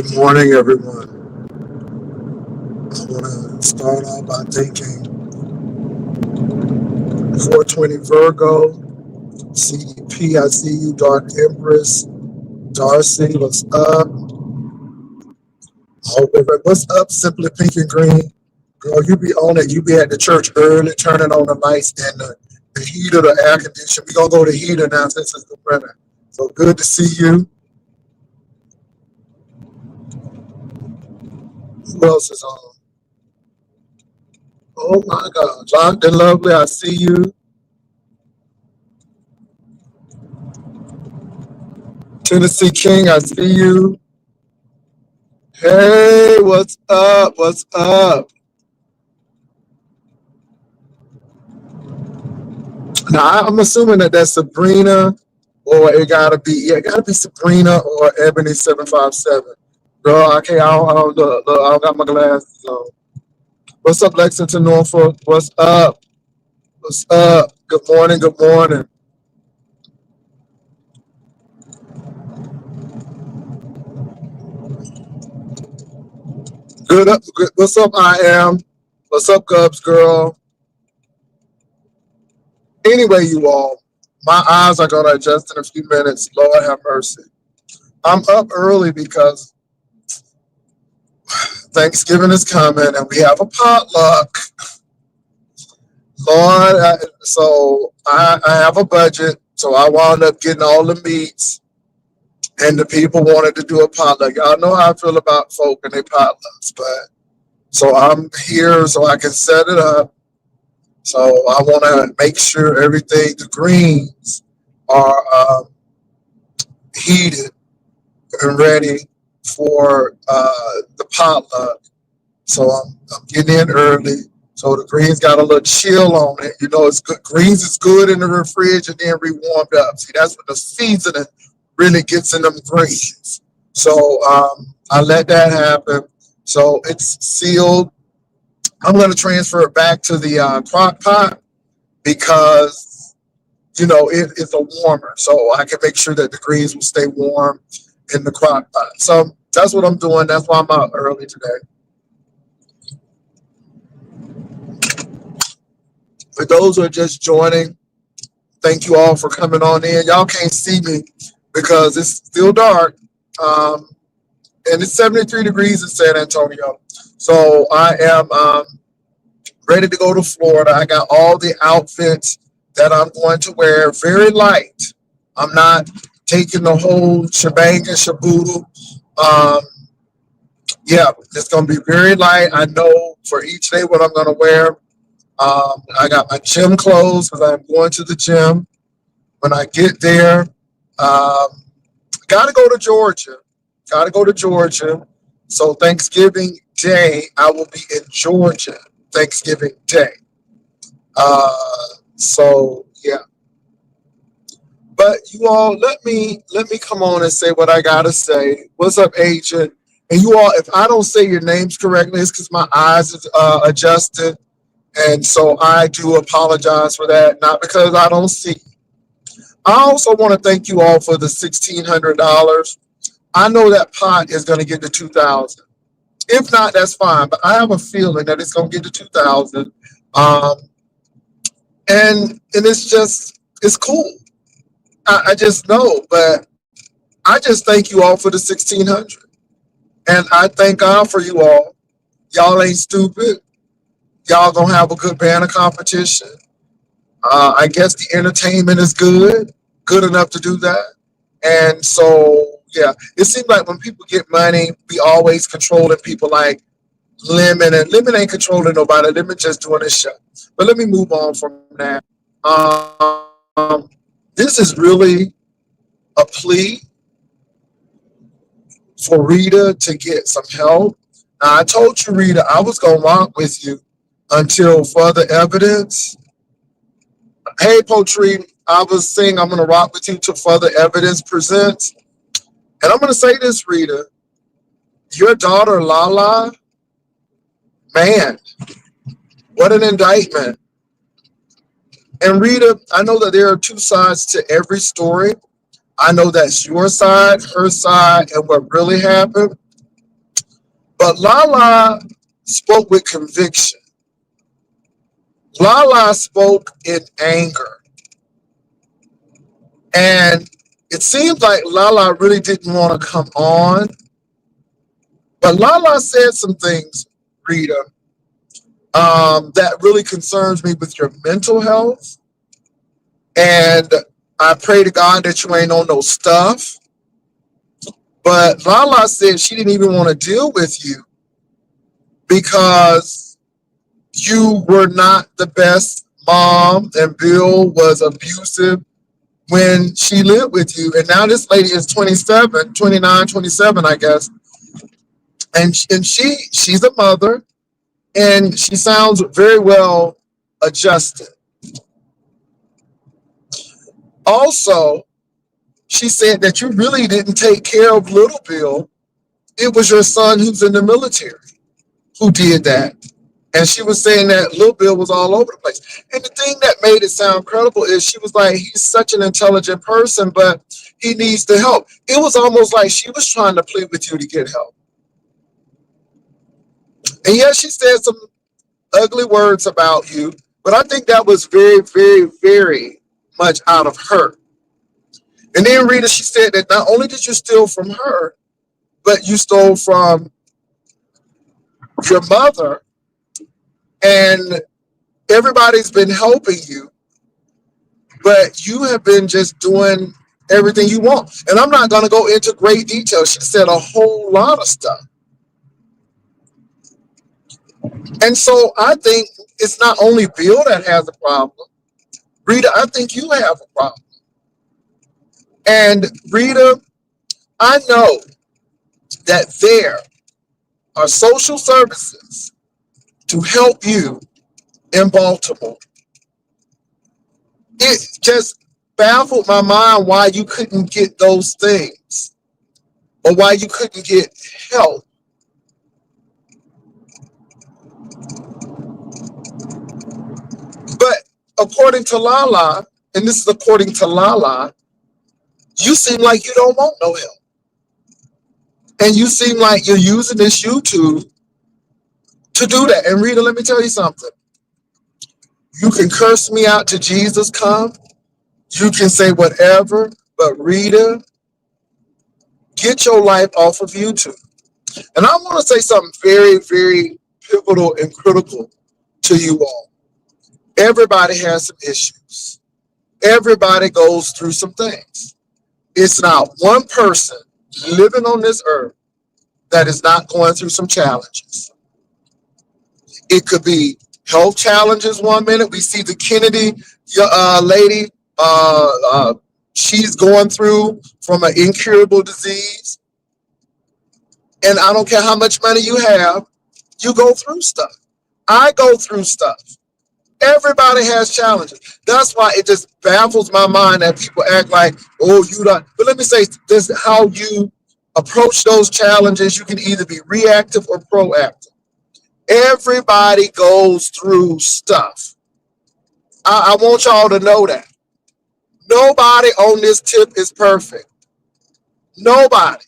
Good morning, everyone. I want to start off by thanking 420 Virgo, CDP. I see you, Dark Empress, Darcy. What's up? What's up, Simply Pink and Green? Girl, you be on it. You be at the church early, turning on the lights and the heater, the air conditioner. We gonna go to heater now since it's the winter. So good to see you. Who else is on? Oh my God, Jonathan Lovely, I see you. Tennessee King, I see you. Hey, what's up? What's up? Now I'm assuming that that's Sabrina, or it gotta be Sabrina or Ebony 757. Girl, I can't. I don't got my glasses on. What's up, Lexington, Norfolk? What's up? What's up? Good morning. Good morning. Good up. Good. What's up? I am. What's up, Cubs girl? Anyway, you all, my eyes are gonna adjust in a few minutes. Lord have mercy. I'm up early because Thanksgiving is coming and we have a potluck. Lord, I have a budget, so I wound up getting all the meats, and the people wanted to do a potluck. Y'all know how I feel about folk and their potlucks, but so I'm here so I can set it up. So I want to make sure everything, the greens are heated and ready for the potluck. So I'm getting in early. So the greens got a little chill on it. You know, it's good. Greens is good in the fridge and then re-warmed up. See, that's what the seasoning really gets in them greens. So I let that happen. So it's sealed. I'm going to transfer it back to the crock pot because, you know, it's a warmer. So I can make sure that the greens will stay warm in the crock pot. So that's what I'm doing. That's why I'm out early today. For those who are just joining, thank you all for coming on in. Y'all can't see me because it's still dark. And it's 73 degrees in San Antonio. So I am ready to go to Florida. I got all the outfits that I'm going to wear, very light. I'm not taking the whole shebang and shaboodle. Um, yeah, it's going to be very light. I know for each day what I'm going to wear. I got my gym clothes because I'm going to the gym. When I get there, got to go to Georgia. Got to go to Georgia. So Thanksgiving Day, I will be in Georgia. Thanksgiving Day. So yeah. But you all, let me come on and say what I gotta say. What's up, agent? And you all, if I don't say your names correctly, it's because my eyes is adjusted. And so I do apologize for that, not because I don't see. I also want to thank you all for the $1,600. I know that pot is going to get to 2,000. If not, that's fine. But I have a feeling that it's going to get to 2,000. Um, and it's cool. I just know, but I just thank you all for the 1,600, and I thank God for you all. Y'all ain't stupid. Y'all gonna have a good banner competition. I guess the entertainment is good enough to do that. And so, yeah, it seems like when people get money, we always controlling people like Lemon, and Lemon ain't controlling nobody. Lemon just doing his show. But let me move on from that. This is really a plea for Rita to get some help. Now, I told you, Rita, I was gonna rock with you until further evidence. Hey, Poetry, I was saying I'm going to rock with you till further evidence presents. And I'm going to say this, Rita. Your daughter, Lala, man, what an indictment. And Rita, I know that there are two sides to every story. I know that's your side, her side, and what really happened. But Lala spoke with conviction. Lala spoke in anger. And it seems like Lala really didn't want to come on. But Lala said some things, Rita, that really concerns me with your mental health. And I pray to God that you ain't on no stuff. But Lala said she didn't even want to deal with you because you were not the best mom and Bill was abusive when she lived with you. And now this lady is 27, 29, 27, I guess. And she's a mother and she sounds very well adjusted. Also, she said that you really didn't take care of little Bill. It was your son who's in the military who did that. And she was saying that Lil Bill was all over the place. And the thing that made it sound credible is she was like, he's such an intelligent person, but he needs the help. It was almost like she was trying to plead with you to get help. And yes, she said some ugly words about you, but I think that was very, very, very much out of her. And then Rita, she said that not only did you steal from her, but you stole from your mother, and everybody's been helping you, but you have been just doing everything you want. And I'm not going to go into great detail. She said a whole lot of stuff. And so I think it's not only Bill that has a problem. Rita, I think you have a problem. And Rita, I know that there are social services to help you in Baltimore. It just baffled my mind why you couldn't get those things or why you couldn't get help. But according to Lala, and this is according to Lala, you seem like you don't want no help. And you seem like you're using this YouTube to do that. And Rita, let me tell you something. You can curse me out to Jesus come. You can say whatever. But Rita, get your life off of YouTube. And I want to say something very, very pivotal and critical to you all. Everybody has some issues. Everybody goes through some things. It's not one person living on this earth that is not going through some challenges. It could be health challenges one minute. We see the Kennedy lady, she's going through from an incurable disease. And I don't care how much money you have, you go through stuff. I go through stuff. Everybody has challenges. That's why it just baffles my mind that people act like, oh, you don't. But let me say this, how you approach those challenges, you can either be reactive or proactive. Everybody goes through stuff. I want y'all to know that. Nobody on this tip is perfect. Nobody.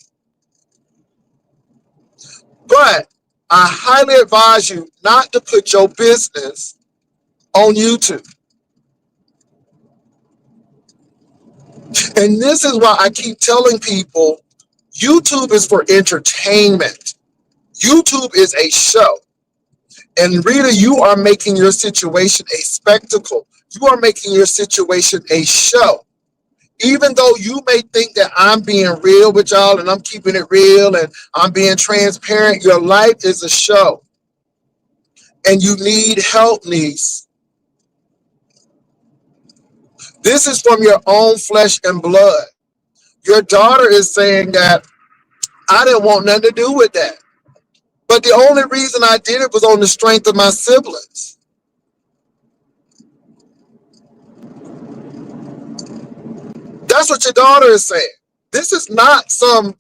But I highly advise you not to put your business on YouTube. And this is why I keep telling people YouTube is for entertainment. YouTube is a show. And Rita, you are making your situation a spectacle. You are making your situation a show. Even though you may think that I'm being real with y'all and I'm keeping it real and I'm being transparent, your life is a show. And you need help, niece. This is from your own flesh and blood. Your daughter is saying that I didn't want nothing to do with that. But the only reason I did it was on the strength of my siblings. That's what your daughter is saying. This is not some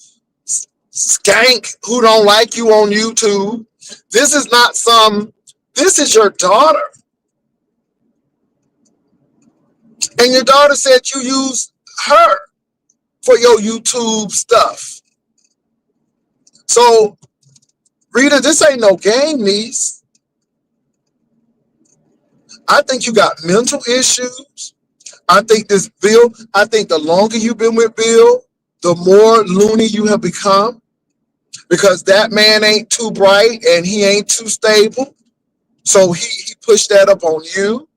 skank who don't like you on YouTube. This is not this is your daughter. And your daughter said you used her for your YouTube stuff. So, Rita, this ain't no game, niece. I think you got mental issues. I think the longer you've been with Bill, the more loony you have become because that man ain't too bright and he ain't too stable. So he pushed that up on you.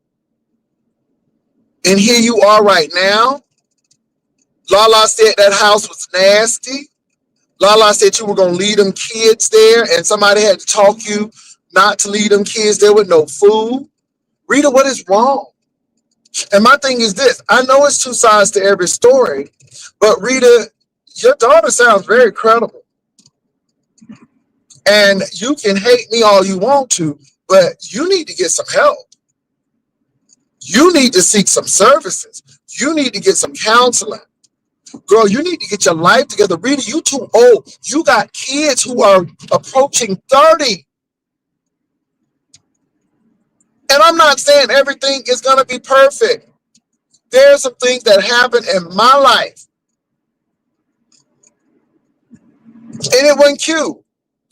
And here you are right now. Lala said that house was nasty. Lala said you were going to leave them kids there and somebody had to talk you not to leave them kids there with no food. Rita, what is wrong? And my thing is this, I know it's two sides to every story, but Rita, your daughter sounds very credible. And you can hate me all you want to, but you need to get some help. You need to seek some services. You need to get some counseling. Girl, you need to get your life together. Rita, you too old. You got kids who are approaching 30. And I'm not saying everything is going to be perfect. There are some things that happen in my life. And it wasn't cute.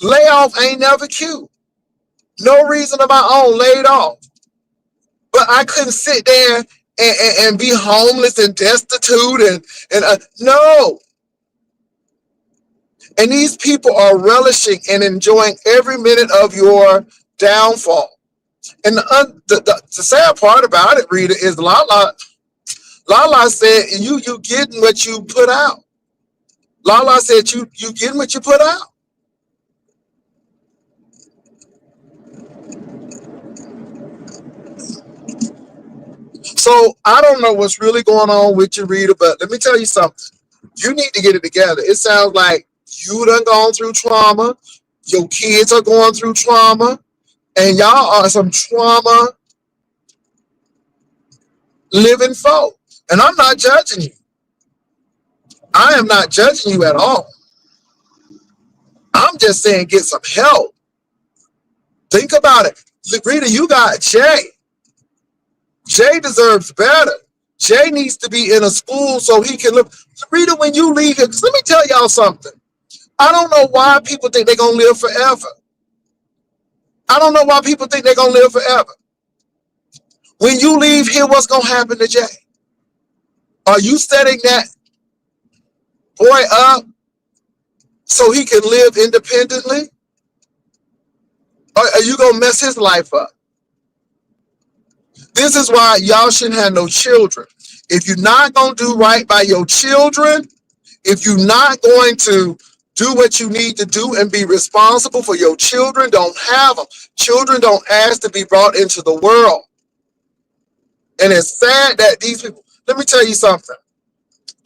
Layoff ain't never cute. No reason of my own laid off. But I couldn't sit there and be homeless and destitute and no. And these people are relishing and enjoying every minute of your downfall. And the sad part about it, Rita, is Lala said you getting what you put out. Lala said you getting what you put out. So I don't know what's really going on with you, Rita, but let me tell you something. You need to get it together. It sounds like you done gone through trauma. Your kids are going through trauma. And y'all are some trauma living folk. And I'm not judging you. I am not judging you at all. I'm just saying get some help. Think about it. Rita, you got Jay. Jay deserves better. Jay needs to be in a school so he can live. Rita, when you leave here, 'cause let me tell y'all something. I don't know why people think they're going to live forever. I don't know why people think they're going to live forever. When you leave here, what's going to happen to Jay? Are you setting that boy up so he can live independently? Or are you going to mess his life up? This is why y'all shouldn't have no children. If you're not going to do right by your children, if you're not going to do what you need to do and be responsible for your children, don't have them. Children don't ask to be brought into the world. And it's sad that these people, let me tell you something.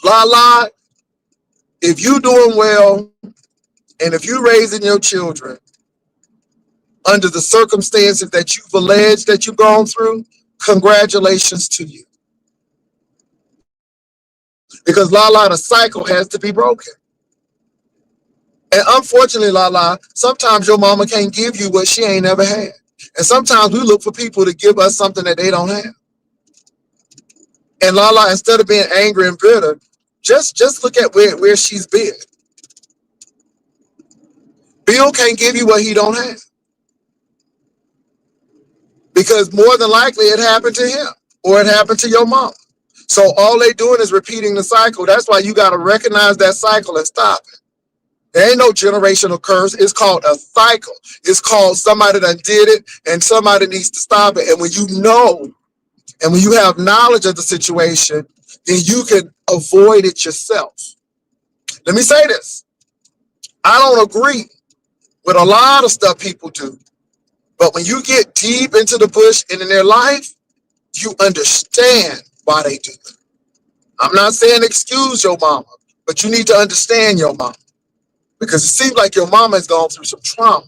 Lala, if you doing well and if you raising your children under the circumstances that you've alleged that you've gone through, congratulations to you. Because Lala, the cycle has to be broken. And unfortunately, Lala, sometimes your mama can't give you what she ain't never had. And sometimes we look for people to give us something that they don't have. And Lala, instead of being angry and bitter, just look at where she's been. Bill can't give you what he don't have. Because more than likely it happened to him or it happened to your mom. So all they doing is repeating the cycle. That's why you got to recognize that cycle and stop it. There ain't no generational curse. It's called a cycle. It's called somebody that did it and somebody needs to stop it. And when you know and when you have knowledge of the situation, then you can avoid it yourself. Let me say this. I don't agree with a lot of stuff people do. But when you get deep into the bush and in their life, you understand why they do it. I'm not saying excuse your mama, but you need to understand your mama. Because it seems like your mama has gone through some trauma.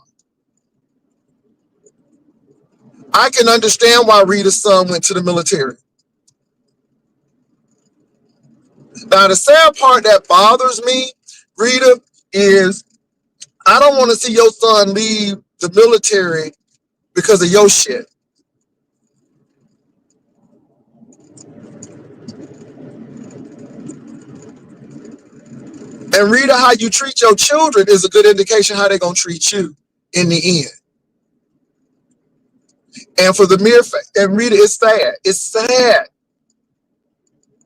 I can understand why Rita's son went to the military. Now, the sad part that bothers me, Rita, is I don't want to see your son leave the military because of your shit. And Rita, how you treat your children is a good indication how they're going to treat you. in the end. And for the mere fact, and Rita, it's sad. It's sad.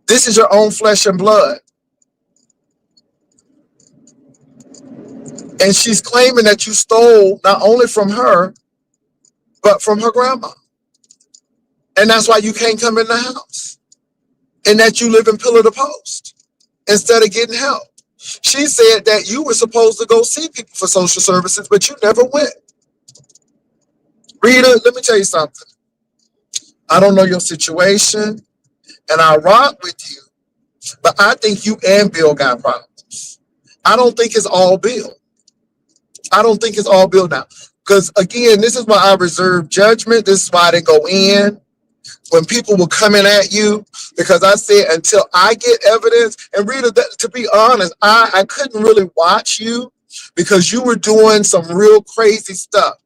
This is your own flesh and blood. And she's claiming that you stole not only from her, but from her grandma. And that's why you can't come in the house. And that you live in pillar to post instead of getting help. She said that you were supposed to go see people for social services, but you never went. Rita, let me tell you something. I don't know your situation, and I rock with you, but I think you and Bill got problems. I don't think it's all Bill. I don't think it's all Bill now. Because again, this is why I reserve judgment. This is why I didn't go in when people were coming at you, because I said until I get evidence. And Rita, to be honest, I couldn't really watch you because you were doing some real crazy stuff.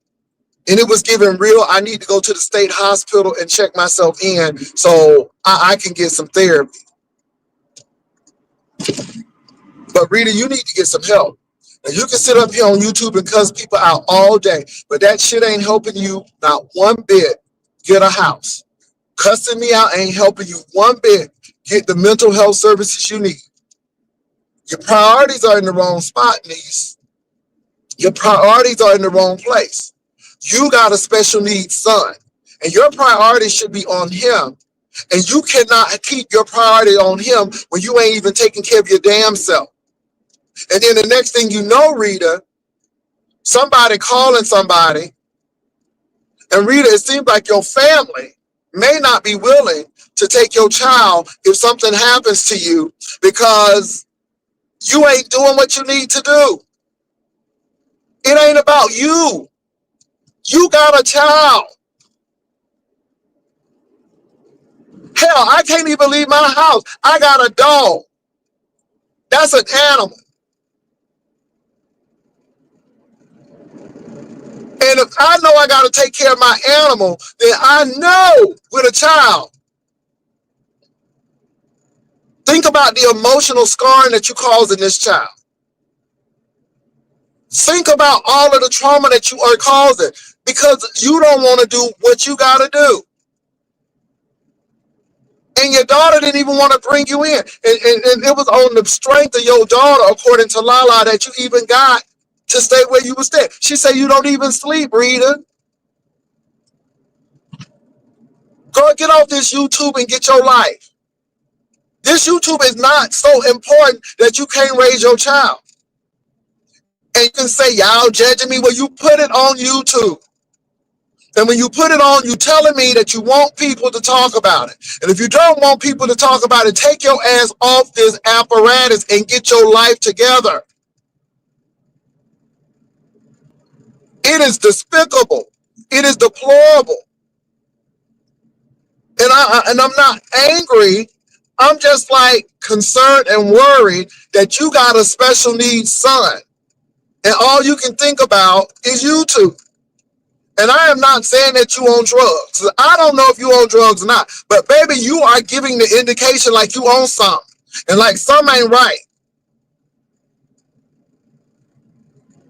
And it was giving real, I need to go to the state hospital and check myself in so I can get some therapy. But Rita, you need to get some help. And you can sit up here on YouTube and cuss people out all day, but that shit ain't helping you not one bit get a house. Cussing me out ain't helping you one bit get the mental health services you need. Your priorities are in the wrong spot, niece. Your priorities are in the wrong place. You got a special needs son, and your priority should be on him. And you cannot keep your priority on him when you ain't even taking care of your damn self. And then the next thing you know, Rita, somebody calling somebody, and Rita, it seems like your family may not be willing to take your child if something happens to you because you ain't doing what you need to do. It ain't about you. You got a child. Hell, I can't even leave my house. I got a dog. That's an animal. And if I know I got to take care of my animal, then I know with a child. Think about the emotional scarring that you causing this child. Think about all of the trauma that you are causing because you don't want to do what you got to do. And your daughter didn't even want to bring you in. And it was on the strength of your daughter, according to Lala, that you even got to stay where you were staying. She said you don't even sleep, Rita. Girl, get off this YouTube and get your life. This YouTube is not so important that you can't raise your child. And you can say, y'all judging me. Well, you put it on YouTube. And when you put it on, you telling me that you want people to talk about it. And if you don't want people to talk about it, take your ass off this apparatus and get your life together. It is despicable. It is deplorable. And I'm not angry. I'm just like concerned and worried that you got a special needs son. And all you can think about is YouTube. And I am not saying that you on drugs. I don't know if you on drugs or not. But baby, you are giving the indication like you own something. And like something ain't right.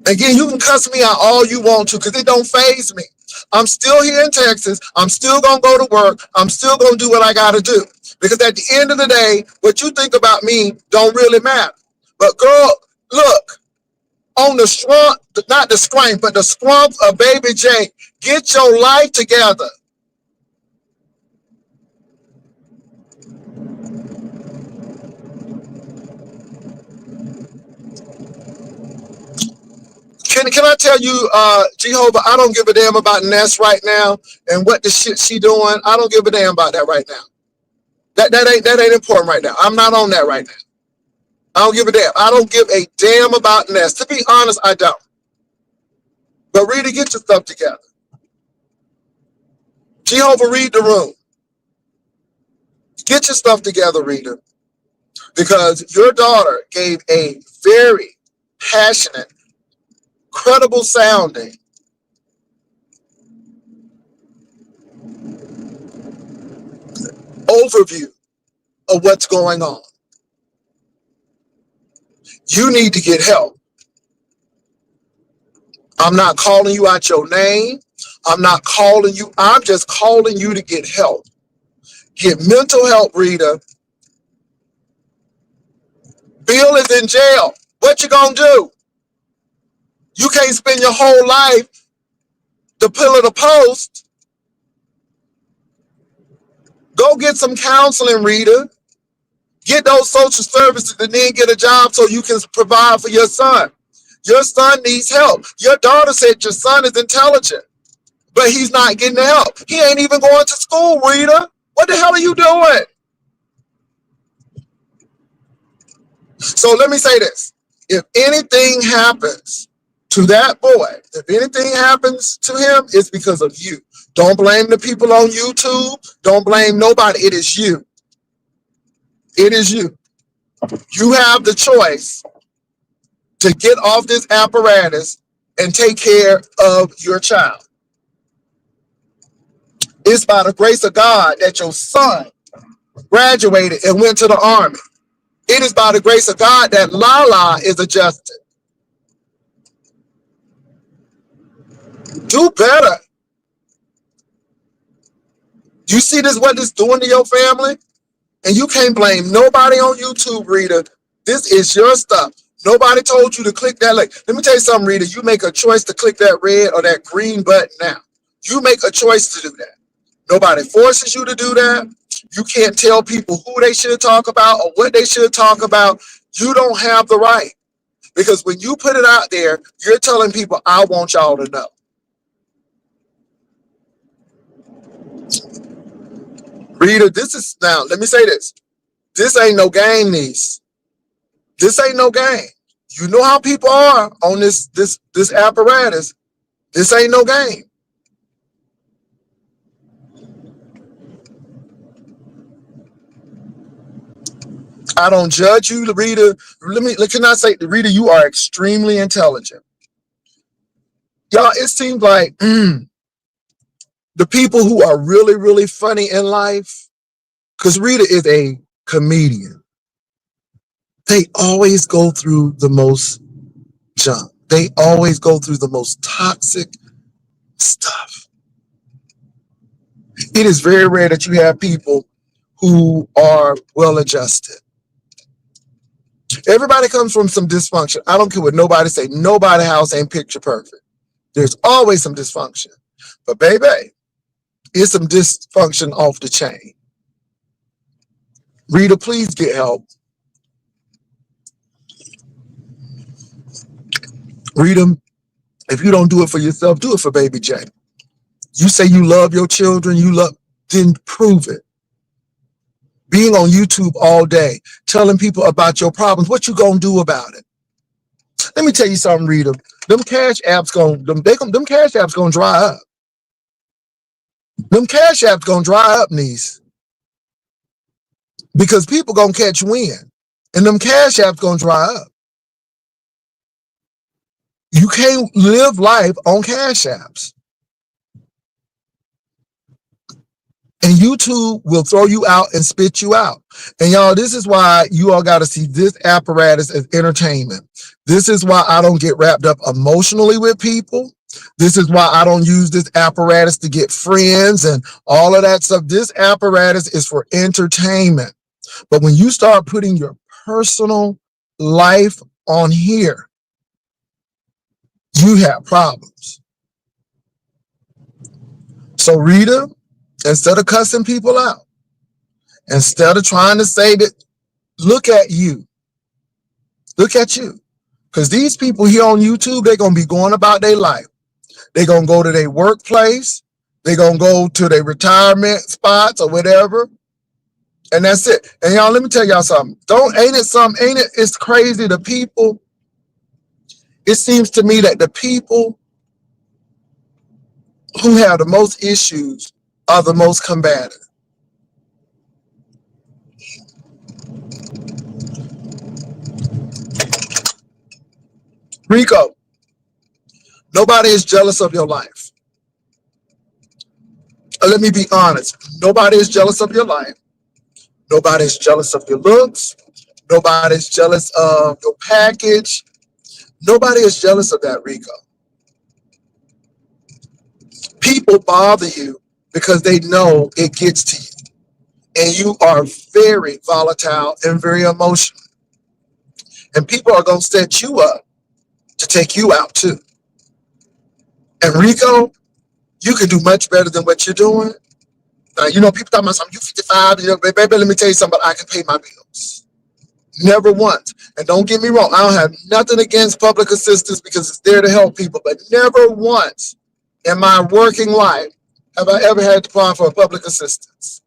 Again, you can cuss me out all you want to because it don't faze me. I'm still here in Texas. I'm still going to go to work. I'm still going to do what I got to do. Because at the end of the day, what you think about me don't really matter. But girl, look, on the strength, not the strength, but the strength of baby Jake, get your life together. Can I tell you, Jehovah, I don't give a damn about Ness right now and what the shit she doing. I don't give a damn about that right now. That ain't important right now. I'm not on that right now. I don't give a damn. I don't give a damn about Ness. To be honest, I don't. But Rita, get your stuff together. Jehovah, read the room. Get your stuff together, Rita. Because your daughter gave a very passionate, credible sounding overview of what's going on. You need to get help. I'm not calling you out your name. I'm not calling you. I'm just calling you to get help. Get mental help, Rita. Bill is in jail. What you gonna do? You can't spend your whole life the pillar to post. Go get some counseling, Rita. Get those social services and then get a job so you can provide for your son. Your son needs help. Your daughter said your son is intelligent, but he's not getting the help. He ain't even going to school, Rita. What the hell are you doing? So let me say this. If anything happens to that boy, if anything happens to him, it's because of you. Don't blame the people on YouTube. Don't blame nobody. It is you. It is you. You have the choice to get off this apparatus and take care of your child. It's by the grace of God that your son graduated and went to the army. It is by the grace of God that Lala is adjusted. Do better. You see this, what this doing to your family? And you can't blame nobody on YouTube, Rita. This is your stuff. Nobody told you to click that link. Let me tell you something, Rita. You make a choice to click that red or that green button now. You make a choice to do that. Nobody forces you to do that. You can't tell people who they should talk about or what they should talk about. You don't have the right. Because when you put it out there, you're telling people, I want y'all to know. Rita, this is, now, let me say this. This ain't no game, niece. This ain't no game. You know how people are on this apparatus. This ain't no game. I don't judge you, Rita. Can I say, Rita, you are extremely intelligent. Y'all, it seems like the people who are really, really funny in life, because Rita is a comedian, they always go through the most junk. They always go through the most toxic stuff. It is very rare that you have people who are well adjusted. Everybody comes from some dysfunction. I don't care what nobody say. Nobody's house ain't picture perfect. There's always some dysfunction. But baby, it's some dysfunction off the chain. Rita, please get help. Rita, if you don't do it for yourself, do it for baby J. You say you love your children, then prove it. Being on YouTube all day, telling people about your problems, what you gonna do about it? Let me tell you something, Rita. Them cash apps gonna dry up. Them cash apps gonna dry up, niece. Because people gonna catch wind. And them cash apps gonna dry up. You can't live life on cash apps. And YouTube will throw you out and spit you out. And y'all, this is why you all got to see this apparatus as entertainment. This is why I don't get wrapped up emotionally with people. This is why I don't use this apparatus to get friends and all of that stuff. This apparatus is for entertainment. But when you start putting your personal life on here, you have problems. So Rita, instead of cussing people out, instead of trying to say that, look at you. Look at you. Because these people here on YouTube, they're going to be going about their life. They're going to go to their workplace. They're going to go to their retirement spots or whatever. And that's it. And y'all, let me tell y'all something. It's crazy. The people, it seems to me that the people who have the most issues are the most combative. Rico, nobody is jealous of your life. Let me be honest. Nobody is jealous of your life. Nobody is jealous of your looks. Nobody is jealous of your package. Nobody is jealous of that, Rico. People bother you because they know it gets to you. And you are very volatile and very emotional. And people are going to set you up to take you out too. And Rico, you can do much better than what you're doing. People talking about something, you 55, baby, let me tell you something, I can pay my bills. Never once. And don't get me wrong, I don't have nothing against public assistance because it's there to help people, but never once in my working life have I ever had to apply for a public assistance.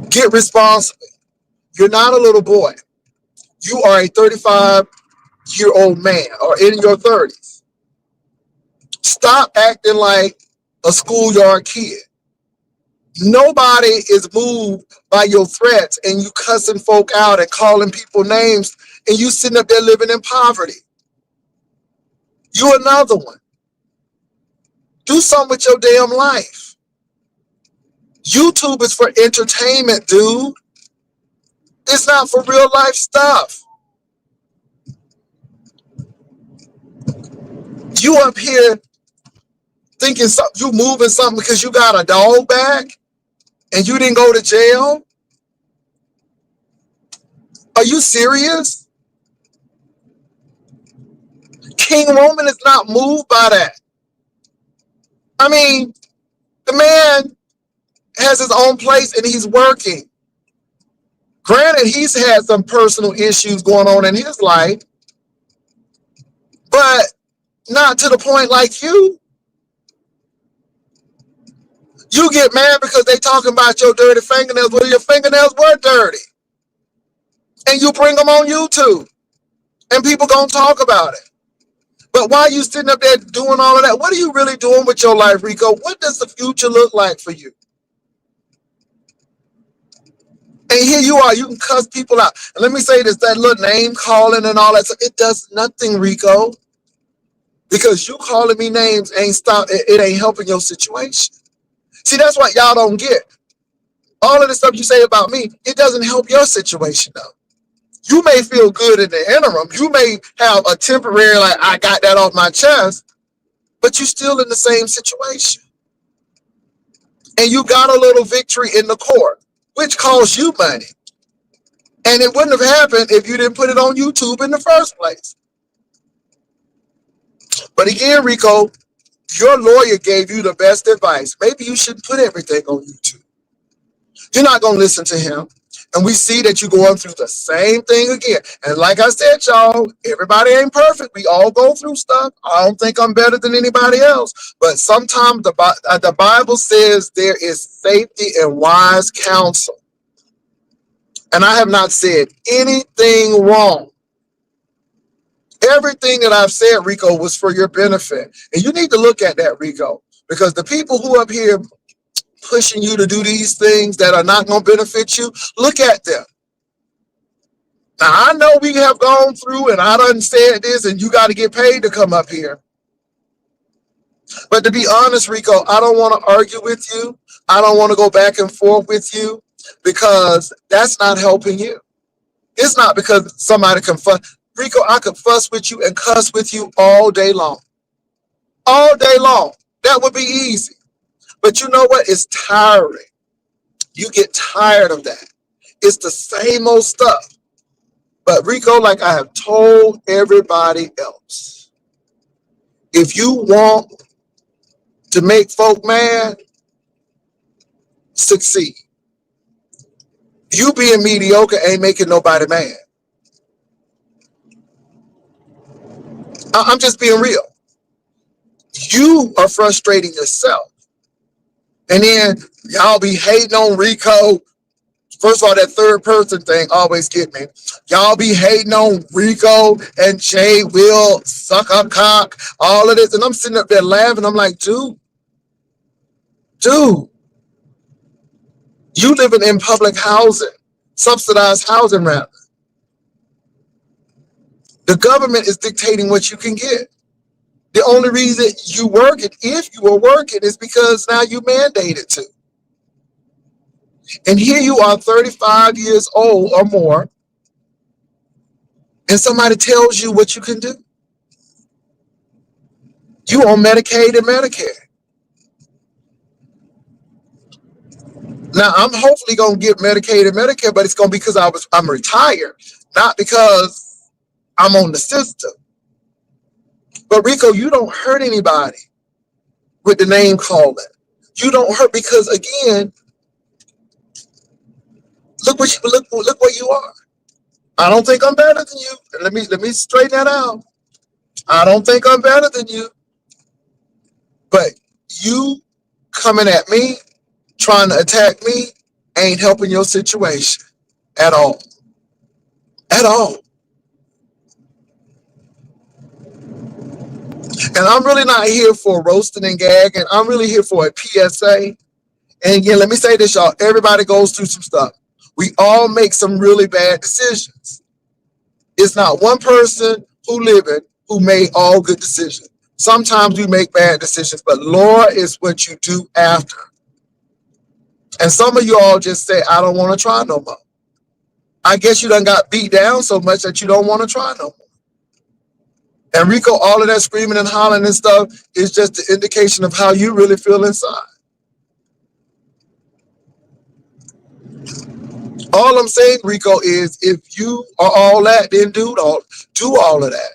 Get responsible. You're not a little boy. You are a 35-year-old man or in your 30s. Stop acting like a schoolyard kid. Nobody is moved by your threats and you cussing folk out and calling people names and you sitting up there living in poverty. You another one. Do something with your damn life. YouTube is for entertainment, dude. It's not for real life stuff. You up here thinking you moving something because you got a dog back and you didn't go to jail? Are you serious? King Roman is not moved by that. I mean, the man has his own place and he's working. Granted, he's had some personal issues going on in his life, but not to the point like you. You get mad because they talking about your dirty fingernails. Well, your fingernails were dirty. And you bring them on YouTube. And people gonna talk about it. But why are you sitting up there doing all of that? What are you really doing with your life, Rico? What does the future look like for you? And here you are, you can cuss people out. And let me say this, that little name calling and all that stuff, it does nothing, Rico. Because you calling me names it ain't helping your situation. See, that's what y'all don't get. All of the stuff you say about me, it doesn't help your situation though. You may feel good in the interim. You may have a temporary, like, I got that off my chest, but you're still in the same situation. And you got a little victory in the court, which costs you money. And it wouldn't have happened if you didn't put it on YouTube in the first place. But again, Rico, your lawyer gave you the best advice. Maybe you shouldn't put everything on YouTube. You're not going to listen to him. And we see that you're going through the same thing again. And like I said, y'all, everybody ain't perfect. We all go through stuff. I don't think I'm better than anybody else. But sometimes the Bible says there is safety and wise counsel. And I have not said anything wrong. Everything that I've said, Rico, was for your benefit. And you need to look at that, Rico, because the people who up here pushing you to do these things that are not going to benefit you, look at them. Now, I know we have gone through and I done said this and you got to get paid to come up here. But to be honest, Rico, I don't want to argue with you. I don't want to go back and forth with you because that's not helping you. It's not because somebody can fuss. Rico, I could fuss with you and cuss with you all day long. All day long. That would be easy. But you know what? It's tiring. You get tired of that. It's the same old stuff. But Rico, like I have told everybody else, if you want to make folk mad, succeed. You being mediocre ain't making nobody mad. I'm just being real. You are frustrating yourself. And then y'all be hating on Rico. First of all, that third person thing always get me. Y'all be hating on Rico and Jay will suck a cock, all of this. And I'm sitting up there laughing. I'm like, dude, you living in public housing, subsidized housing rather. The government is dictating what you can get. The only reason you working, if you are working, is because now you mandated to. And here you are 35 years old or more, and somebody tells you what you can do. You on Medicaid and Medicare. Now I'm hopefully gonna get Medicaid and Medicare, but it's gonna be because I'm retired, not because I'm on the system. But Rico, you don't hurt anybody with the name calling. You don't hurt because again, look where you are. I don't think I'm better than you. Let me straighten that out. I don't think I'm better than you. But you coming at me, trying to attack me, ain't helping your situation at all. At all. And I'm really not here for roasting and gagging. I'm really here for a PSA. And again, let me say this, y'all. Everybody goes through some stuff. We all make some really bad decisions. It's not one person who living who made all good decisions. Sometimes we make bad decisions, but Lord is what you do after. And some of you all just say, I don't want to try no more. I guess you done got beat down so much that you don't want to try no more. And Rico, all of that screaming and hollering and stuff is just the indication of how you really feel inside. All I'm saying, Rico, is if you are all that, then do all of that.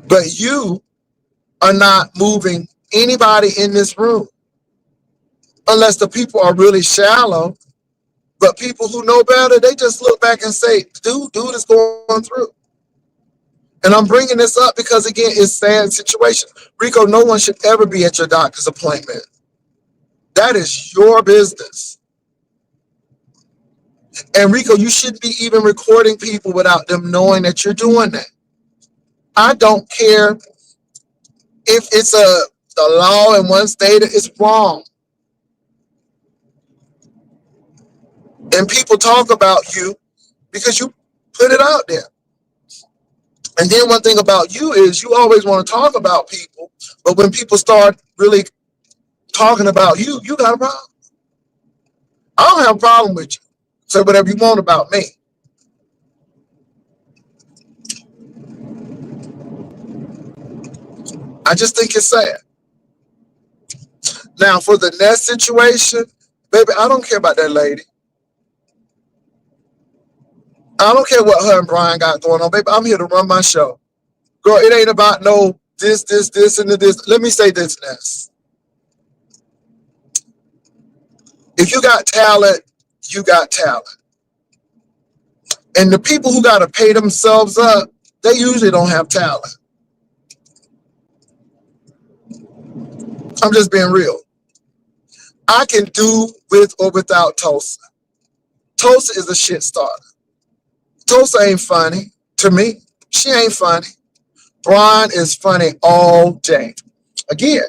But you are not moving anybody in this room unless the people are really shallow. But people who know better, they just look back and say, dude is going through. And I'm bringing this up because, again, it's a sad situation. Rico, no one should ever be at your doctor's appointment. That is your business. And Rico, you shouldn't be even recording people without them knowing that you're doing that. I don't care if it's the law in one state, it's wrong. And people talk about you because you put it out there. And then one thing about you is you always want to talk about people, but when people start really talking about you, you got a problem. I don't have a problem with you. Say whatever you want about me. I just think it's sad. Now, for the next situation, baby, I don't care about that lady. I don't care what her and Brian got going on, baby. I'm here to run my show. Girl, it ain't about no this, and this. Let me say this, Ness. If you got talent, you got talent. And the people who got to pay themselves up, they usually don't have talent. I'm just being real. I can do with or without Tulsa. Tulsa is a shit starter. Tulsa ain't funny to me. She ain't funny. Brian is funny all day. Again,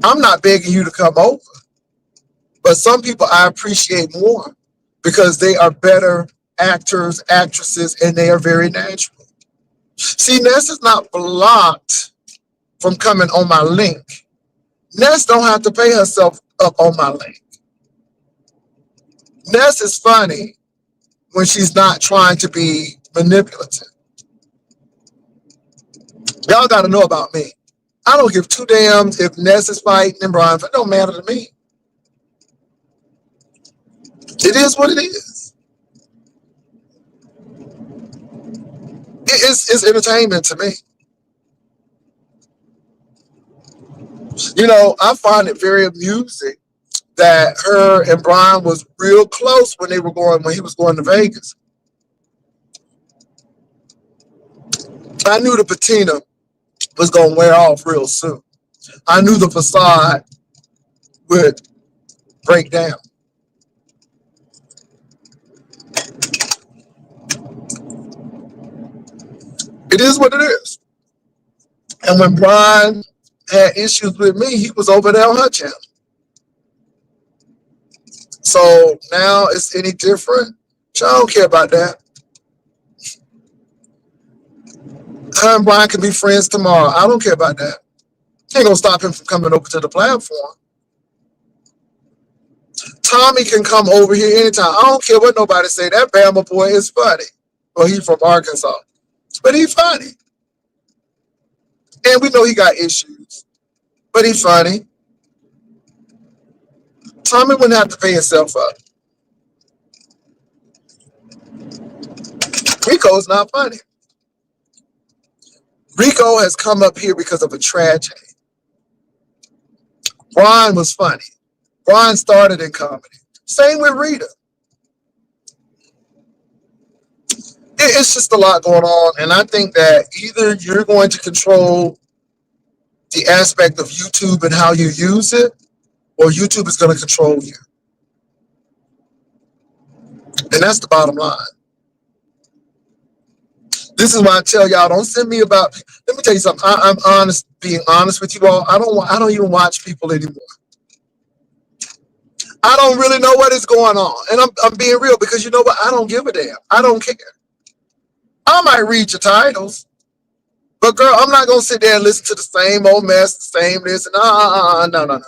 I'm not begging you to come over, but some people I appreciate more because they are better actors, actresses, and they are very natural. See, Ness is not blocked from coming on my link. Ness don't have to pay herself up on my link. Ness is funny when she's not trying to be manipulative. Y'all got to know about me. I don't give two damns if Ness is fighting and Brian. It don't matter to me. It is what it is. It's entertainment to me. You know, I find it very amusing that her and Brian was real close when he was going to Vegas. I knew the patina was going to wear off real soon. I knew the facade would break down. It is what it is. And when Brian had issues with me, he was over there on her channel. So now it's any different? I don't care about that. Her and Brian can be friends tomorrow. I don't care about that. Ain't gonna stop him from coming over to the platform. Tommy can come over here anytime. I don't care what nobody say. That Bama boy is funny. Well, he's from Arkansas, but he's funny, and we know he got issues, but he's funny. Tommy wouldn't have to pay himself up. Rico's not funny. Rico has come up here because of a tragedy. Brian was funny. Brian started in comedy. Same with Rita. It's just a lot going on, and I think that either you're going to control the aspect of YouTube and how you use it, or YouTube is going to control you. And that's the bottom line. This is why I tell y'all, don't send me about. Let me tell you something. I'm honest, being honest with you all. I don't even watch people anymore. I don't really know what is going on, and I'm being real because you know what? I don't give a damn. I don't care. I might read your titles, but girl, I'm not gonna sit there and listen to the same old mess, the same this, and no.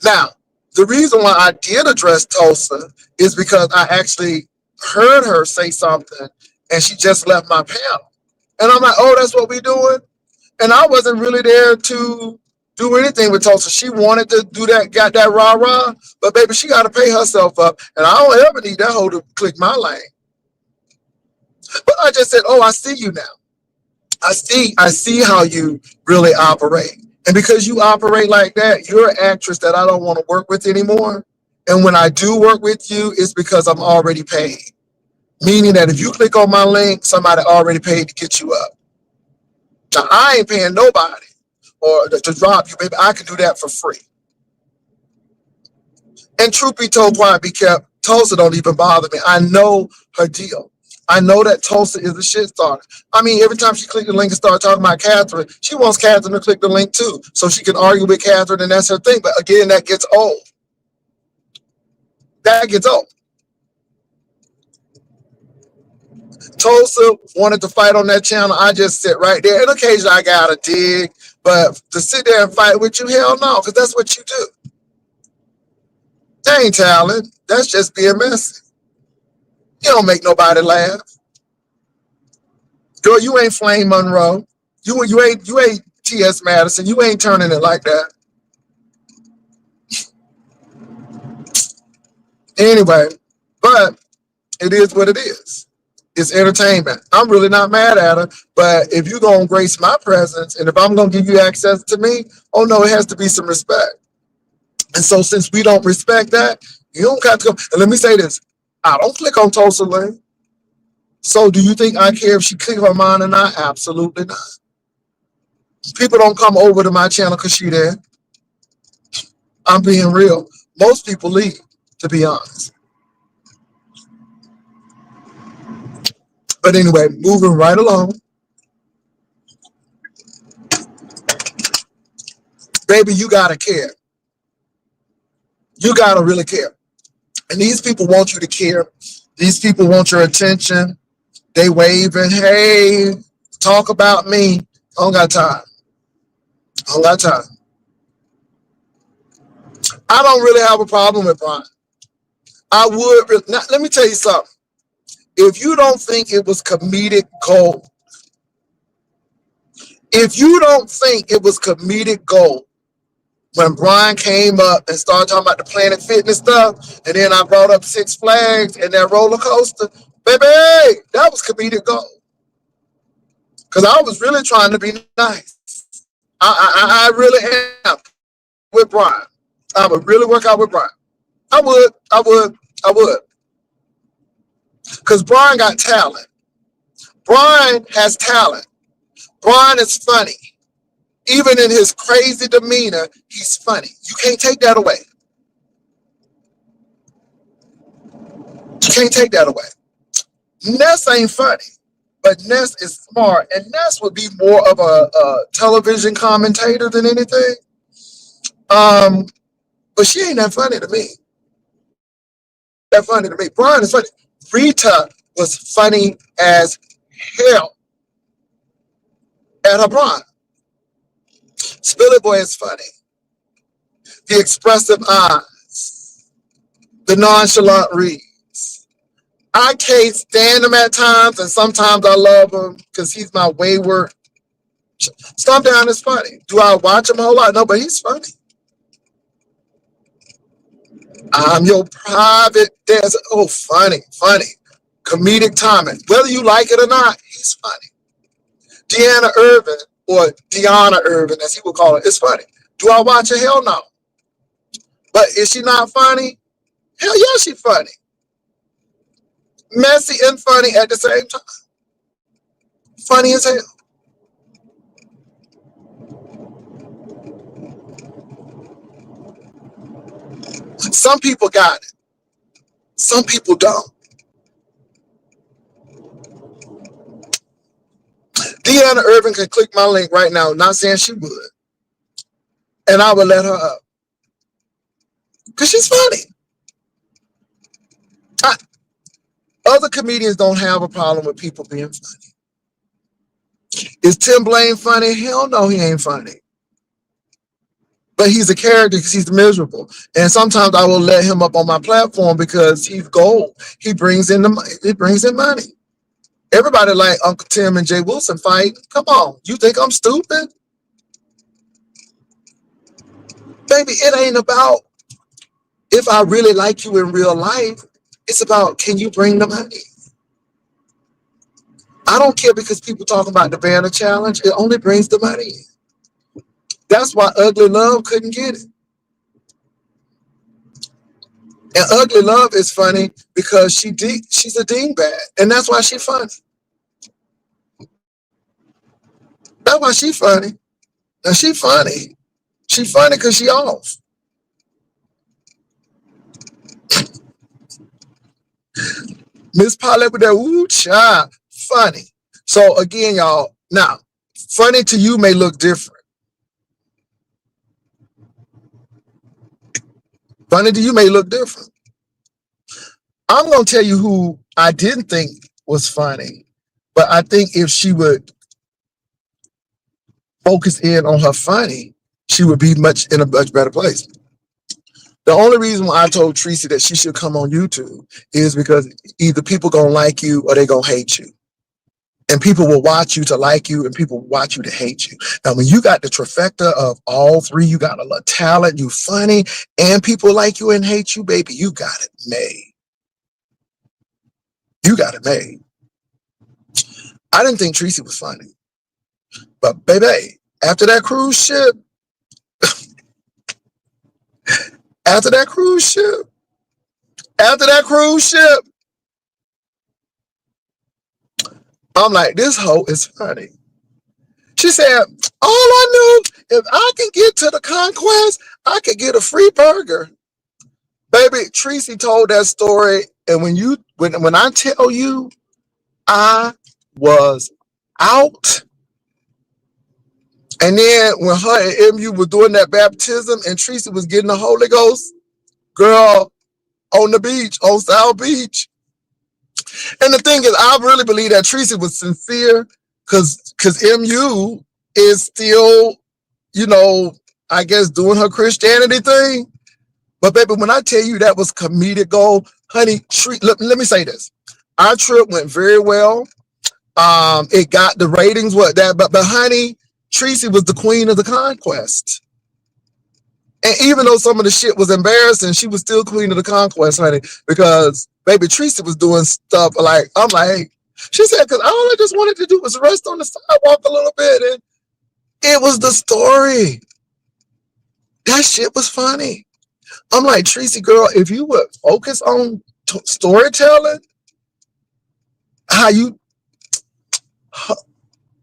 Now, the reason why I did address Tulsa is because I actually heard her say something, and she just left my panel, and I'm like, oh, that's what we're doing, and I wasn't really there to do anything with Tulsa. She wanted to do that, got that rah rah, but baby, she got to pay herself up, and I don't ever need that hoe to click my lane. But I just said, oh, I see you now. I see how you really operate. And because you operate like that, you're an actress that I don't want to work with anymore. And when I do work with you, it's because I'm already paid. Meaning that if you click on my link, somebody already paid to get you up. Now, I ain't paying nobody or to drop you, baby. I can do that for free. And truth be told, quiet be kept, Tulsa don't even bother me. I know her deal. I know that Tulsa is a shit starter. I mean, every time she clicked the link and started talking about Catherine, she wants Catherine to click the link too, so she can argue with Catherine, and that's her thing. But again, that gets old. That gets old. Tulsa wanted to fight on that channel. I just sit right there. And occasionally I got a dig, but to sit there and fight with you, hell no, because that's what you do. That ain't talent. That's just being messy. You don't make nobody laugh. Girl, you ain't Flame Monroe. You ain't T.S. Madison. You ain't turning it like that. Anyway, but it is what it is. It's entertainment. I'm really not mad at her, but if you're going to grace my presence and if I'm going to give you access to me, oh no, it has to be some respect. And so since we don't respect that, you don't have to go. And let me say this. I don't click on Tulsa Lane. So do you think I care if she click on mine or not? Absolutely not. People don't come over to my channel because she there. I'm being real. Most people leave, to be honest. But anyway, moving right along. Baby, you gotta care. You gotta really care. And these people want you to care. These people want your attention. They waving, hey, talk about me. I don't got time. I don't got time. I don't really have a problem with Brian. I would. Now, let me tell you something. If you don't think it was comedic gold, if you don't think it was comedic gold when Brian came up and started talking about the Planet Fitness stuff, and then I brought up Six Flags and that roller coaster, baby, that was comedic gold. Because I was really trying to be nice. I really am with Brian. I would really work out with Brian. I would. Because Brian got talent. Brian has talent. Brian is funny. Even in his crazy demeanor, he's funny. You can't take that away. You can't take that away. Ness ain't funny, but Ness is smart, and Ness would be more of a television commentator than anything. But she ain't that funny to me. That funny to me. Brian is funny. Rita was funny as hell at her prime. Spilly Boy is funny. The expressive eyes, the nonchalant reads, I can't stand him at times, and sometimes I love him because he's my wayward. Stomp Down is funny. Do I watch him a whole lot? No, but he's funny. I'm your private dancer. Oh, funny, funny. Comedic timing. Whether you like it or not, he's funny. Deanna Irvin, or Deanna Irvin, as he would call it, is funny. Do I watch her? Hell no. But is she not funny? Hell yeah, she's funny. Messy and funny at the same time. Funny as hell. Some people got it. Some people don't. Deanna Irvin can click my link right now. Not saying she would. And I would let her up. Because she's funny. I, Other comedians don't have a problem with people being funny. Is Tim Blaine funny? Hell no, he ain't funny. But he's a character because he's miserable. And sometimes I will let him up on my platform because he's gold. He brings in money. Everybody like Uncle Tim and Jay Wilson fight. Come on, you think I'm stupid? Baby, it ain't about if I really like you in real life. It's about, can you bring the money? I don't care because people talk about the banner challenge. It only brings the money. That's why Ugly Love couldn't get it. And Ugly Love is funny because she's a dingbat. And that's why she's funny. That's why she's funny. Now she funny. She funny because she off. Miss Paulette with that ooh child. Funny. So again, y'all, now, funny to you may look different. Funny to you may look different. I'm going to tell you who I didn't think was funny, but I think if she would focus in on her funny, she would be in a much better place. The only reason why I told Tracy that she should come on YouTube is because either people going to like you or they going to hate you. And people will watch you to like you, and people will watch you to hate you. Now, when you got the trifecta of all three, you got a lot of talent, you funny, and people like you and hate you, baby, you got it made. You got it made. I didn't think Tracy was funny. But, baby, after that cruise ship, after that cruise ship, I'm like, this hoe is funny. She said, all I knew, if I can get to the conquest, I could get a free burger. Baby, Tracy told that story, and when I tell you, I was out. And then when her and MU were doing that baptism and Tracy was getting the Holy Ghost, girl, on the beach, on South Beach. And the thing is, I really believe that Tracy was sincere because MU is still, I guess doing her Christianity thing. But baby, when I tell you that was comedic gold, honey, let me say this. Our trip went very well. It got the ratings, but honey, Tracy was the queen of the conquest. And even though some of the shit was embarrassing, she was still queen of the conquest, honey, because baby Tracy was doing stuff like, I'm like, she said, because all I just wanted to do was rest on the sidewalk a little bit. And it was the story. That shit was funny. I'm like, Tracy, girl, if you would focus on storytelling, how you,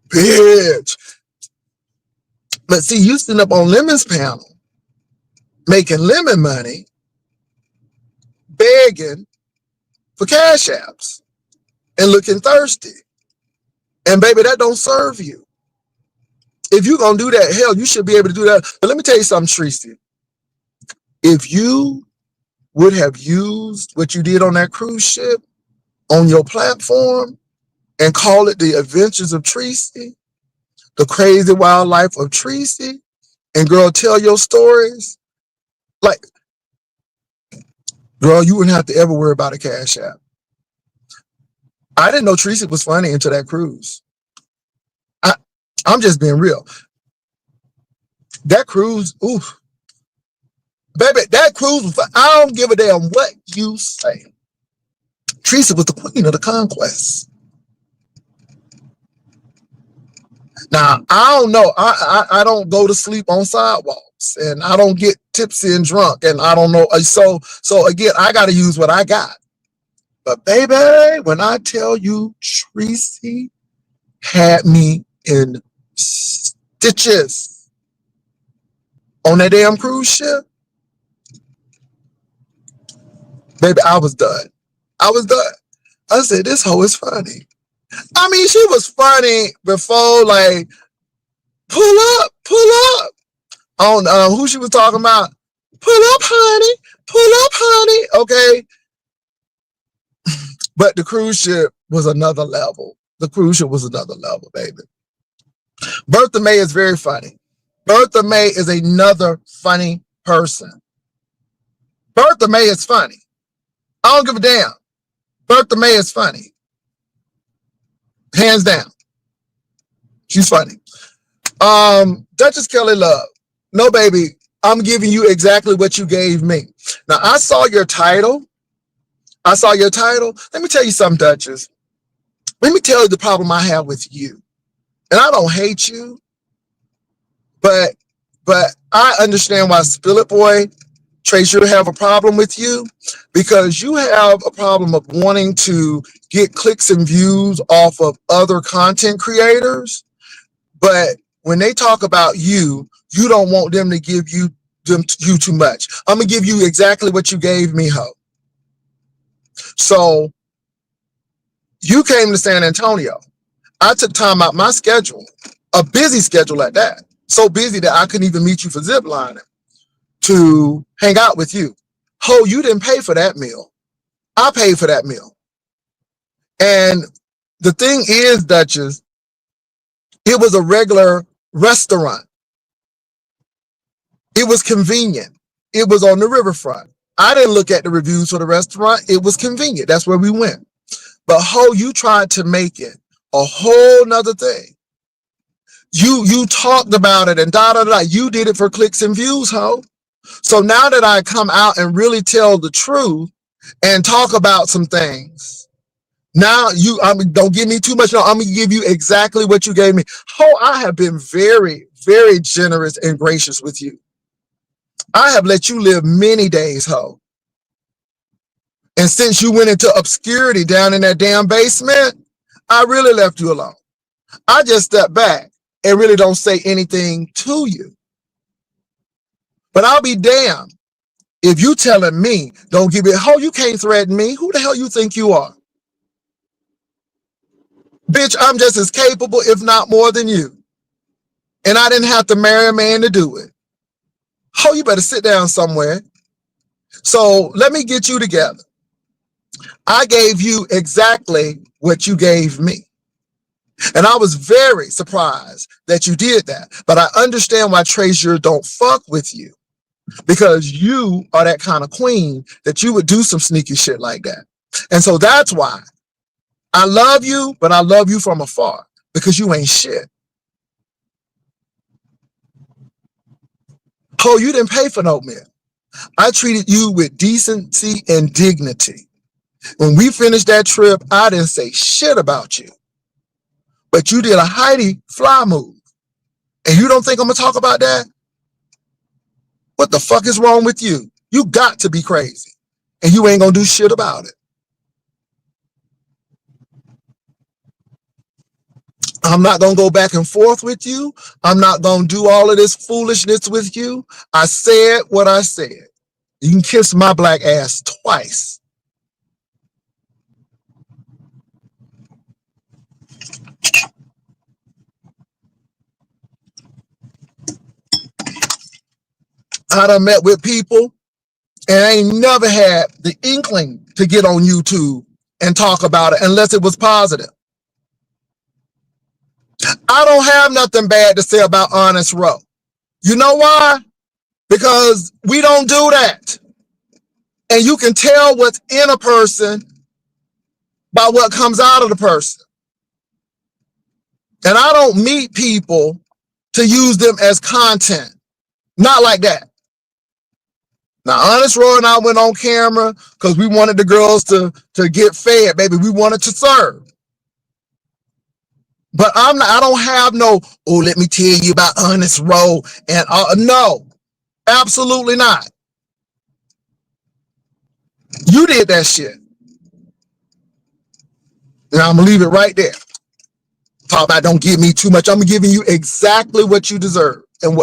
bitch. But see, you sitting up on Lemon's panel, making lemon money, begging for cash apps, and looking thirsty. And baby, that don't serve you. If you're going to do that, hell, you should be able to do that. But let me tell you something, Tracy. If you would have used what you did on that cruise ship on your platform and call it The Adventures of Tracy, The Crazy Wild Life of Tracy, and girl, tell your stories, like, girl, you wouldn't have to ever worry about a cash app. I didn't know Tracy was funny until that cruise. I, I'm just being real. That cruise, ooh, baby, that cruise was fun. I don't give a damn what you say. Tracy was the queen of the conquest. Now, I don't know. I don't go to sleep on sidewalks, and I don't get tipsy and drunk, and I don't know. So again, I got to use what I got. But baby, when I tell you Tracy had me in stitches on that damn cruise ship, baby, I was done. I was done. I said, this hoe is funny. I mean, she was funny before, like, pull up, pull up. On who she was talking about. Pull up, honey. Pull up, honey. Okay. But the cruise ship was another level. The cruise ship was another level, baby. Bertha May is very funny. Bertha May is another funny person. Bertha May is funny. I don't give a damn. Bertha May is funny. Hands down. She's funny. Duchess Kelly Love. No, baby, I'm giving you exactly what you gave me. Now, I saw your title. Let me tell you something, Duchess. Let me tell you the problem I have with you. And I don't hate you, but I understand why Spill It Boy, Trace, you have a problem with you, because you have a problem of wanting to get clicks and views off of other content creators. But when they talk about you, you don't want them to give you too much. I'm gonna give you exactly what you gave me, ho. So you came to San Antonio. I took time out my schedule, a busy schedule at that, so busy that I couldn't even meet you for zip lining, to hang out with you. Ho, you didn't pay for that meal. I paid for that meal. And the thing is, Duchess, it was a regular restaurant. It was convenient. It was on the riverfront. I didn't look at the reviews for the restaurant. It was convenient. That's where we went. But ho, you tried to make it a whole nother thing. You talked about it and da. You did it for clicks and views, ho. So now that I come out and really tell the truth and talk about some things, now don't give me too much. No, I'm gonna give you exactly what you gave me. Ho, I have been very, very generous and gracious with you. I have let you live many days, ho. And since you went into obscurity down in that damn basement, I really left you alone. I just stepped back and really don't say anything to you. But I'll be damned if you telling me don't give it. Ho, you can't threaten me. Who the hell you think you are? Bitch, I'm just as capable, if not more than you. And I didn't have to marry a man to do it. Oh, you better sit down somewhere. So let me get you together. I gave you exactly what you gave me. And I was very surprised that you did that. But I understand why Treasure don't fuck with you, because you are that kind of queen that you would do some sneaky shit like that. And so that's why I love you, but I love you from afar, because you ain't shit. Oh, you didn't pay for no meal. I treated you with decency and dignity. When we finished that trip, I didn't say shit about you. But you did a Heidi fly move. And you don't think I'm going to talk about that? What the fuck is wrong with you? You got to be crazy. And you ain't going to do shit about it. I'm not going to go back and forth with you. I'm not going to do all of this foolishness with you. I said what I said. You can kiss my black ass twice. I done met with people and I ain't never had the inkling to get on YouTube and talk about it unless it was positive. I don't have nothing bad to say about Honest Row. You know why? Because we don't do that. And you can tell what's in a person by what comes out of the person. And I don't meet people to use them as content. Not like that. Now, Honest Roy and I went on camera because we wanted the girls to get fed, baby. We wanted to serve. But I don't have no, oh, let me tell you about Honest Roy. And no, absolutely not. You did that shit. And I'm going to leave it right there. Talk about don't give me too much. I'm giving you exactly what you deserve. And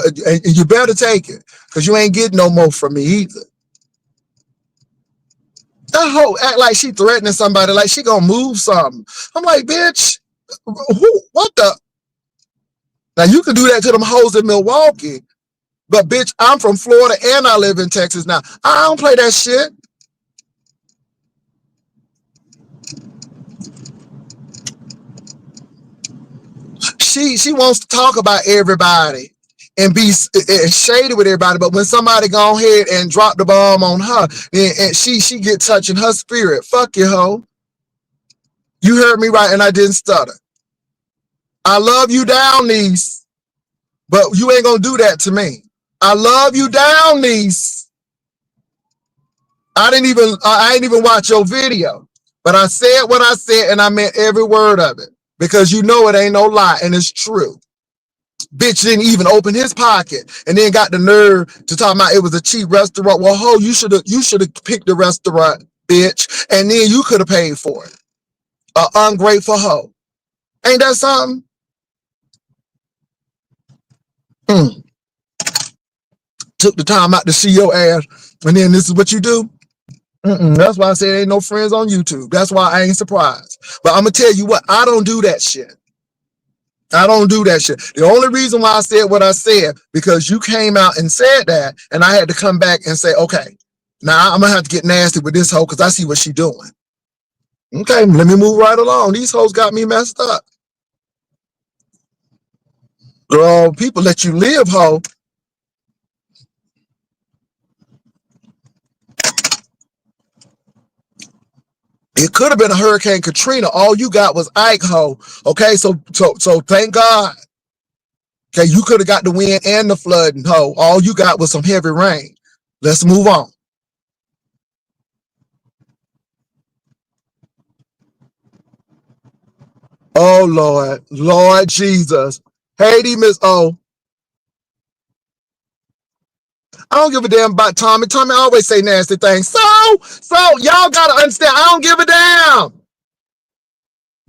you better take it because you ain't getting no more from me either. That hoe act like she threatening somebody, like she gonna move something. I'm like, bitch, what the? Now you can do that to them hoes in Milwaukee, but bitch, I'm from Florida and I live in Texas now. I don't play that shit. She wants to talk about everybody and be shady with everybody, but when somebody go ahead and drop the bomb on her, and she get touching her spirit. Fuck you, hoe. You heard me right, and I didn't stutter. I love you down, niece, but you ain't gonna do that to me. I love you down, niece. I ain't even watch your video, but I said what I said, and I meant every word of it because you know it ain't no lie, and it's true. Bitch didn't even open his pocket and then got the nerve to talk about it was a cheap restaurant. Well, ho, you should have picked the restaurant, bitch, and then you could have paid for it. Ungrateful hoe. Ain't that something? Took the time out to see your ass, and then this is what you do? That's why I said ain't no friends on YouTube. That's why I ain't surprised. But I'm going to tell you what, I don't do that shit. I don't do that shit. The only reason why I said what I said, because you came out and said that, and I had to come back and say, okay, now I'm going to have to get nasty with this hoe because I see what she doing. Okay, let me move right along. These hoes got me messed up. Girl, people let you live, hoe. It could have been a Hurricane Katrina. All you got was Ike, ho. Okay, so thank God. Okay, you could have got the wind and the flooding, ho. All you got was some heavy rain. Let's move on. Oh, Lord Jesus. Haiti, Miss O. I don't give a damn about Tommy. Tommy always say nasty things. So y'all got to understand, I don't give a damn.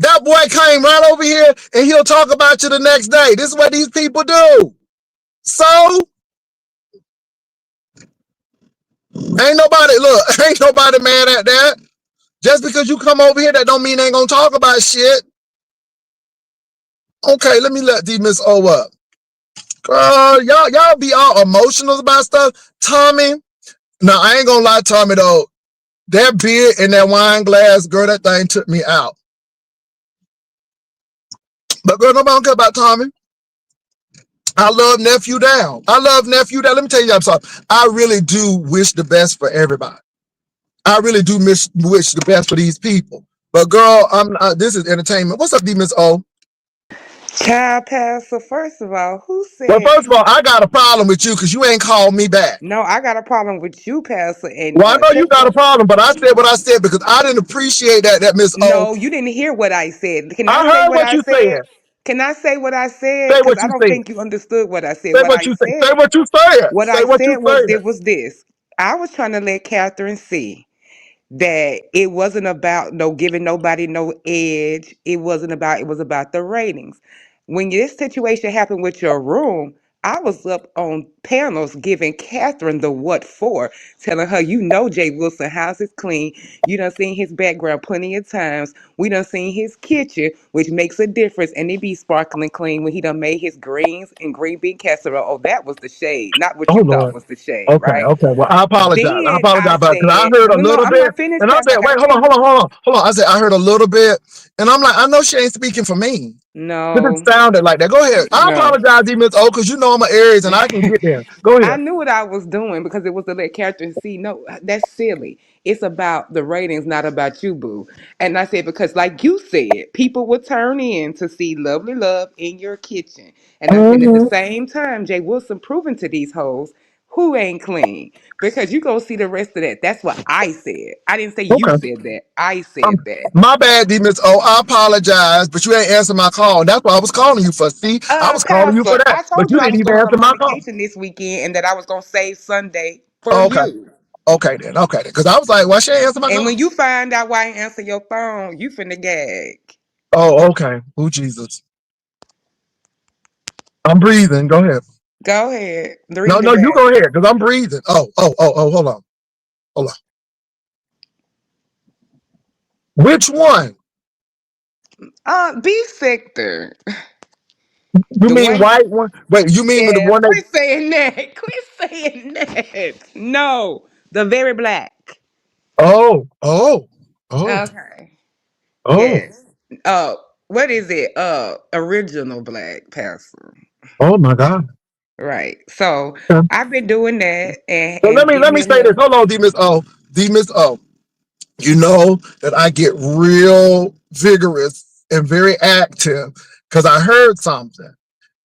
That boy came right over here and he'll talk about you the next day. This is what these people do. So, ain't nobody mad at that. Just because you come over here, that don't mean they ain't gonna talk about shit. Okay, let me let D Miss O up. Girl, y'all be all emotional about stuff. Tommy, now I ain't gonna lie, Tommy, though. That beer in that wine glass, girl, that thing took me out. But girl, nobody don't care about Tommy. I love Nephew down. Let me tell you something. I really do wish the best for everybody. I really do wish the best for these people. But girl, this is entertainment. What's up, D Miss O? Child Pastor, first of all, who Well, said first of all, I got a problem with you because you ain't called me back. no? I got a problem with you, Pastor. And Well, I know you second got of a problem, but I said what I said because I didn't appreciate that Miss O. no, you didn't hear what I said. Can I I say heard what what I you said? said. Can I say what I said? Say Because what I you don't said. think you understood what I said. Say what you say. Say what you said. What Say I what you said was said. it was this. I was trying to let Catherine see that it wasn't about no giving nobody no edge. It was about the ratings. When this situation happened with your room, I was up on panels giving Catherine the what for, telling her, you know, Jay Wilson house is clean. You done seen his background plenty of times. We done seen his kitchen, which makes a difference, and it be sparkling clean when he done made his greens and green bean casserole. Oh, that was the shade, not what Oh you thought Lord. was the shade, Okay, right? okay. Well, I apologize. I Then I apologize, but because I said, heard a no, no, little I'm bit, not finished, and I Pastor. said, I wait, got hold on, you. hold on, hold on, hold on. I said I heard a little bit, and I'm like, I know she ain't speaking for me. Cause it No, sounded like that. Go ahead. I no. apologize, D Miss O, because you know I'm an Aries and I can get there. Go I ahead. knew what I was doing because it was to let characters see. No, that's silly. It's about the ratings, not about you, boo. And I said because, like you said, people will turn in to see Lovely Love in your kitchen. And I said at the Mhm. same time, Jay Wilson proving to these hoes who ain't clean because you go see the rest of that. That's what I said. I didn't say you Okay. said that. I Um, said that. my bad, D Miss O. I apologize, but you ain't answer my call. That's what I was calling you for. See, I was calling you for Pastor, that, I but told you you I didn't was even going answer on my my call. vacation this weekend and that I was gonna save Sunday for Okay. you. Okay then. Okay then. Because I was like, why she ain't answer my And call? when you find out why I answer your phone, you finna gag. Oh, okay. Oh, Jesus. I'm breathing. Go ahead. Go ahead, No, read it no, you back. go ahead because I'm breathing. Oh. Hold on. Hold on. Which one? B sector. You The mean one, white one? Wait, you mean the yeah. one that? Quit saying that. Quit saying that. No, the very black. Oh, oh, oh, Okay. oh, Yes. What is it? Original black pastor. oh my God. Right. So Okay. I've been doing that and So let and me giving let me them say this. the. Hold on, D Miss O. D Miss O. You know that I get real vigorous and very active because I heard something.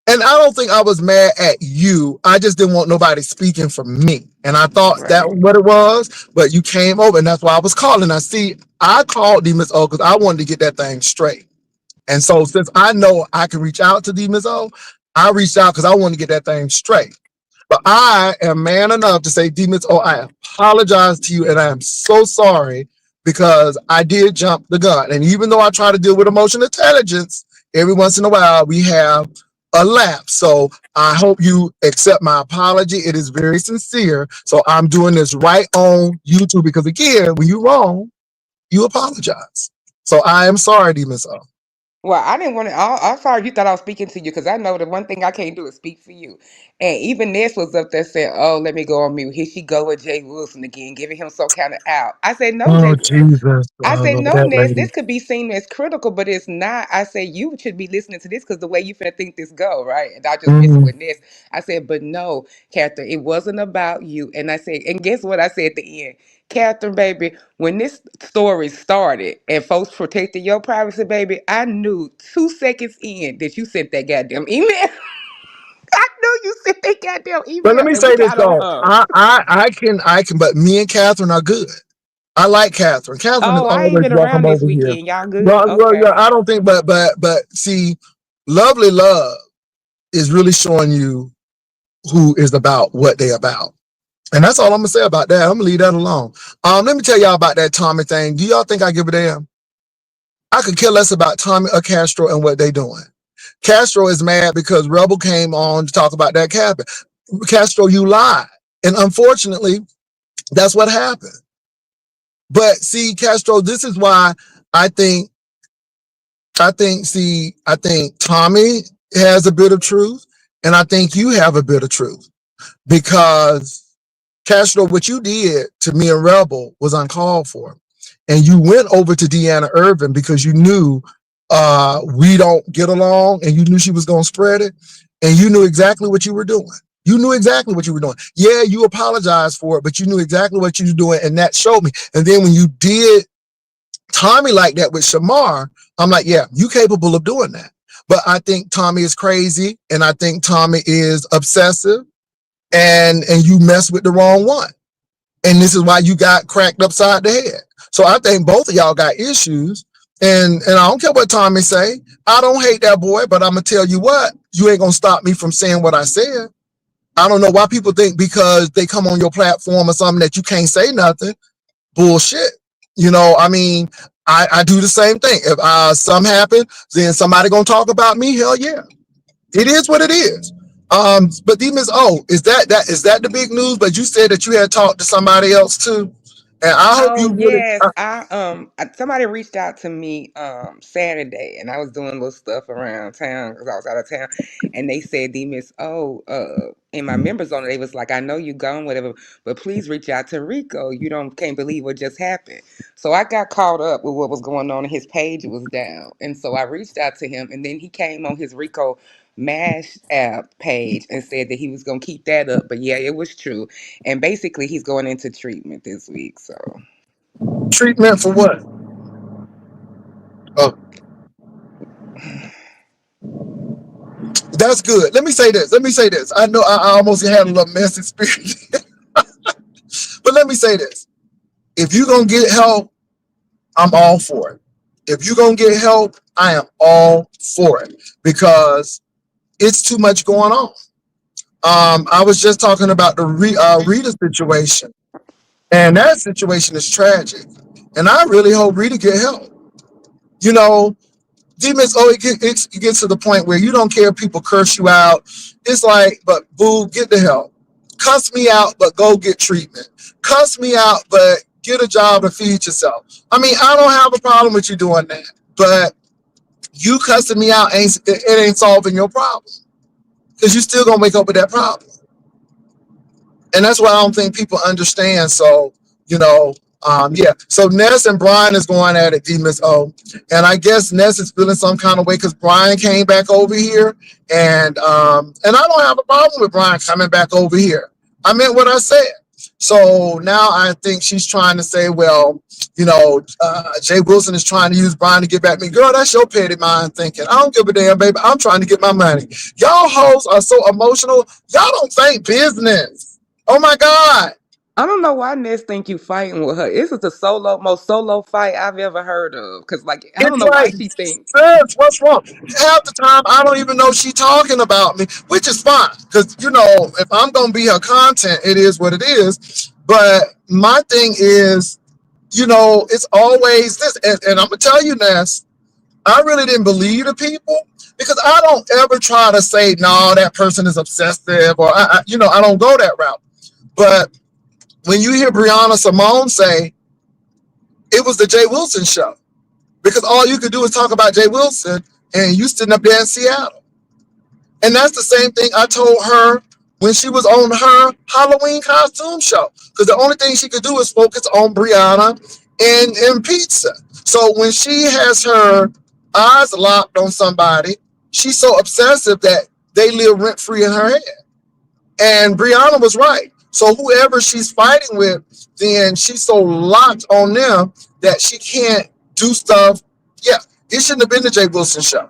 And I don't think I was mad at you. I just didn't want nobody speaking for me. And I thought that Right. was what it was, but you came over and that's why I was calling. I see, I called D Miss O because I wanted to get that thing straight. And so since I know I can reach out to D Miss O, I reached out because I want to get that thing straight. But I am man enough to say, Demons, oh, I apologize to you and I am so sorry because I did jump the gun. And even though I try to deal with emotional intelligence, every once in a while we have a lapse. So I hope you accept my apology. It is very sincere. So I'm doing this right on YouTube because again, when you're wrong, you apologize. So I am sorry, Demons. Well, I didn't want to. I'm sorry you thought I was speaking to you because I know the one thing I can't do is speak for you. And even Ness was up there saying, "Oh, let me go on mute. Here she go with Jay Wilson again, giving him some kind of out." I said, "No, Oh, Jay. Jesus. I Oh, said, Lord, no, that Ness, lady. this could be seen as critical, but it's not. I said, you should be listening to this because the way you finna think this go, right? And I just messing Mm. with Ness. I said, but no, Catherine, it wasn't about you. And I said, and guess what I said at the end? Catherine, baby, when this story started and folks protected your privacy, baby, I knew 2 seconds in that you sent that goddamn email. I knew you sent that goddamn But let email me and we say this got on though. her. I can, but me and Catherine are good. I like Catherine. Catherine is Oh, I ain't always been welcome around this over here. weekend. Y'all good? Well, yeah, Okay. I don't think, but see, Lovely Love is really showing you who is about what they about. And that's all I'm gonna say about that. I'm gonna leave that alone. Let me tell y'all about that Tommy thing. Do y'all think I give a damn? I could care less about Tommy or Castro and what they doing. Castro is mad because Rebel came on to talk about that cabin. Castro, you lied. And unfortunately, that's what happened. But see, Castro, this is why I think, I think Tommy has a bit of truth, and I think you have a bit of truth. Because Castro, what you did to me and Rebel was uncalled for. And you went over to Deanna Irvin because you knew we don't get along and you knew she was going to spread it. And you knew exactly what you were doing. You knew exactly what you were doing. Yeah, you apologized for it, but you knew exactly what you were doing. And that showed me. And then when you did Tommy like that with Shamar, I'm like, yeah, you capable of doing that. But I think Tommy is crazy. And I think Tommy is obsessive and you mess with the wrong one. And this is why you got cracked upside the head. So I think both of y'all got issues. And I don't care what Tommy say. I don't hate that boy, but I'm gonna tell you what, you ain't gonna stop me from saying what I said. I don't know why people think because they come on your platform or something that you can't say nothing. Bullshit. You know, I mean, I do the same thing. If something happen, then somebody gonna talk about me. Hell yeah. It is what it is. But Demons, oh, is that the big news? But you said that you had talked to somebody else too, And I hope Oh you really. yes, somebody reached out to me Saturday, and I was doing little stuff around town because I was out of town, and they said, "D Miss O, in my members on it, they was like, I know you gone, whatever, but please reach out to Rico. You don't can't believe what just happened." So I got caught up with what was going on, and his page was down, and so I reached out to him, and then he came on his Rico Mash app page and said that he was gonna keep that up. But yeah, it was true, and basically he's going into treatment this week, so. Treatment for what? Oh, that's good. Let me say this. Let me say this. I know I almost had a little messy spirit, but let me say this. If you're gonna get help, I'm all for it. If you're gonna get help, I am all for it because it's too much going on. I was just talking about the Rita situation, and that situation is tragic. And I really hope Rita get help. You know, demons. Oh, it gets to the point where you don't care if people curse you out. It's like, but boo, get the help. Cuss me out, but go get treatment. Cuss me out, but get a job and feed yourself. I mean, I don't have a problem with you doing that, but you cussing me out it ain't solving your problem because you still gonna wake up with that problem. And that's why I don't think people understand. So, you know, yeah. So Ness and Brian is going at it, D Miss O. And I guess Ness is feeling some kind of way because Brian came back over here. And I don't have a problem with Brian coming back over here. I meant what I said. So now I think she's trying to say, well, Jay Wilson is trying to use Brian to get back me. Girl, that's your petty mind thinking. I don't give a damn, baby. I'm trying to get my money. Y'all hoes are so emotional. Y'all don't think business. Oh my God. I don't know why Ness think you fighting with her. This is the most solo fight I've ever heard of. Cause like I don't It's know why like, she think. sis, what's wrong? Half the time, I don't even know she talking about me, which is fine. Because, if I'm going to be her content, it is what it is. But my thing is, it's always this. And I'm going to tell you, Ness, I really didn't believe the people because I don't ever try to say, no, that person is obsessive or, I don't go that route. But when you hear Brianna Simone say, it was the Jay Wilson show. Because all you could do is talk about Jay Wilson and you sitting up there in Seattle. And that's the same thing I told her when she was on her Halloween costume show. Because the only thing she could do is focus on Brianna and pizza. So when she has her eyes locked on somebody, she's so obsessive that they live rent free in her head. And Brianna was right. So whoever she's fighting with, then she's so locked on them that she can't do stuff. Yeah, it shouldn't have been the Jay Wilson show.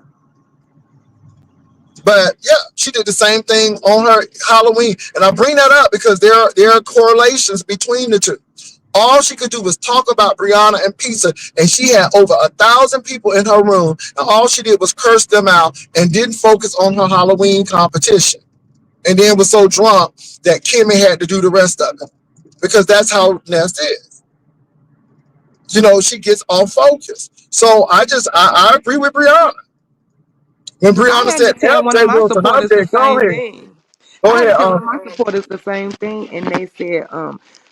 But yeah, she did the same thing on her Halloween. And I bring that up because there are correlations between the two. All she could do was talk about Brianna and pizza, and she had over 1,000 people in her room, and all she did was curse them out and didn't focus on her Halloween competition. And then was so drunk that Kimmy had to do the rest of it because that's how Nest is. She gets off focus. So I agree with Brianna. When I Brianna had to said, tell "F one of J my Wilson," I supporters the said, "Go same ahead, thing. go I had to ahead." tell one of my supporters the same thing, and they said,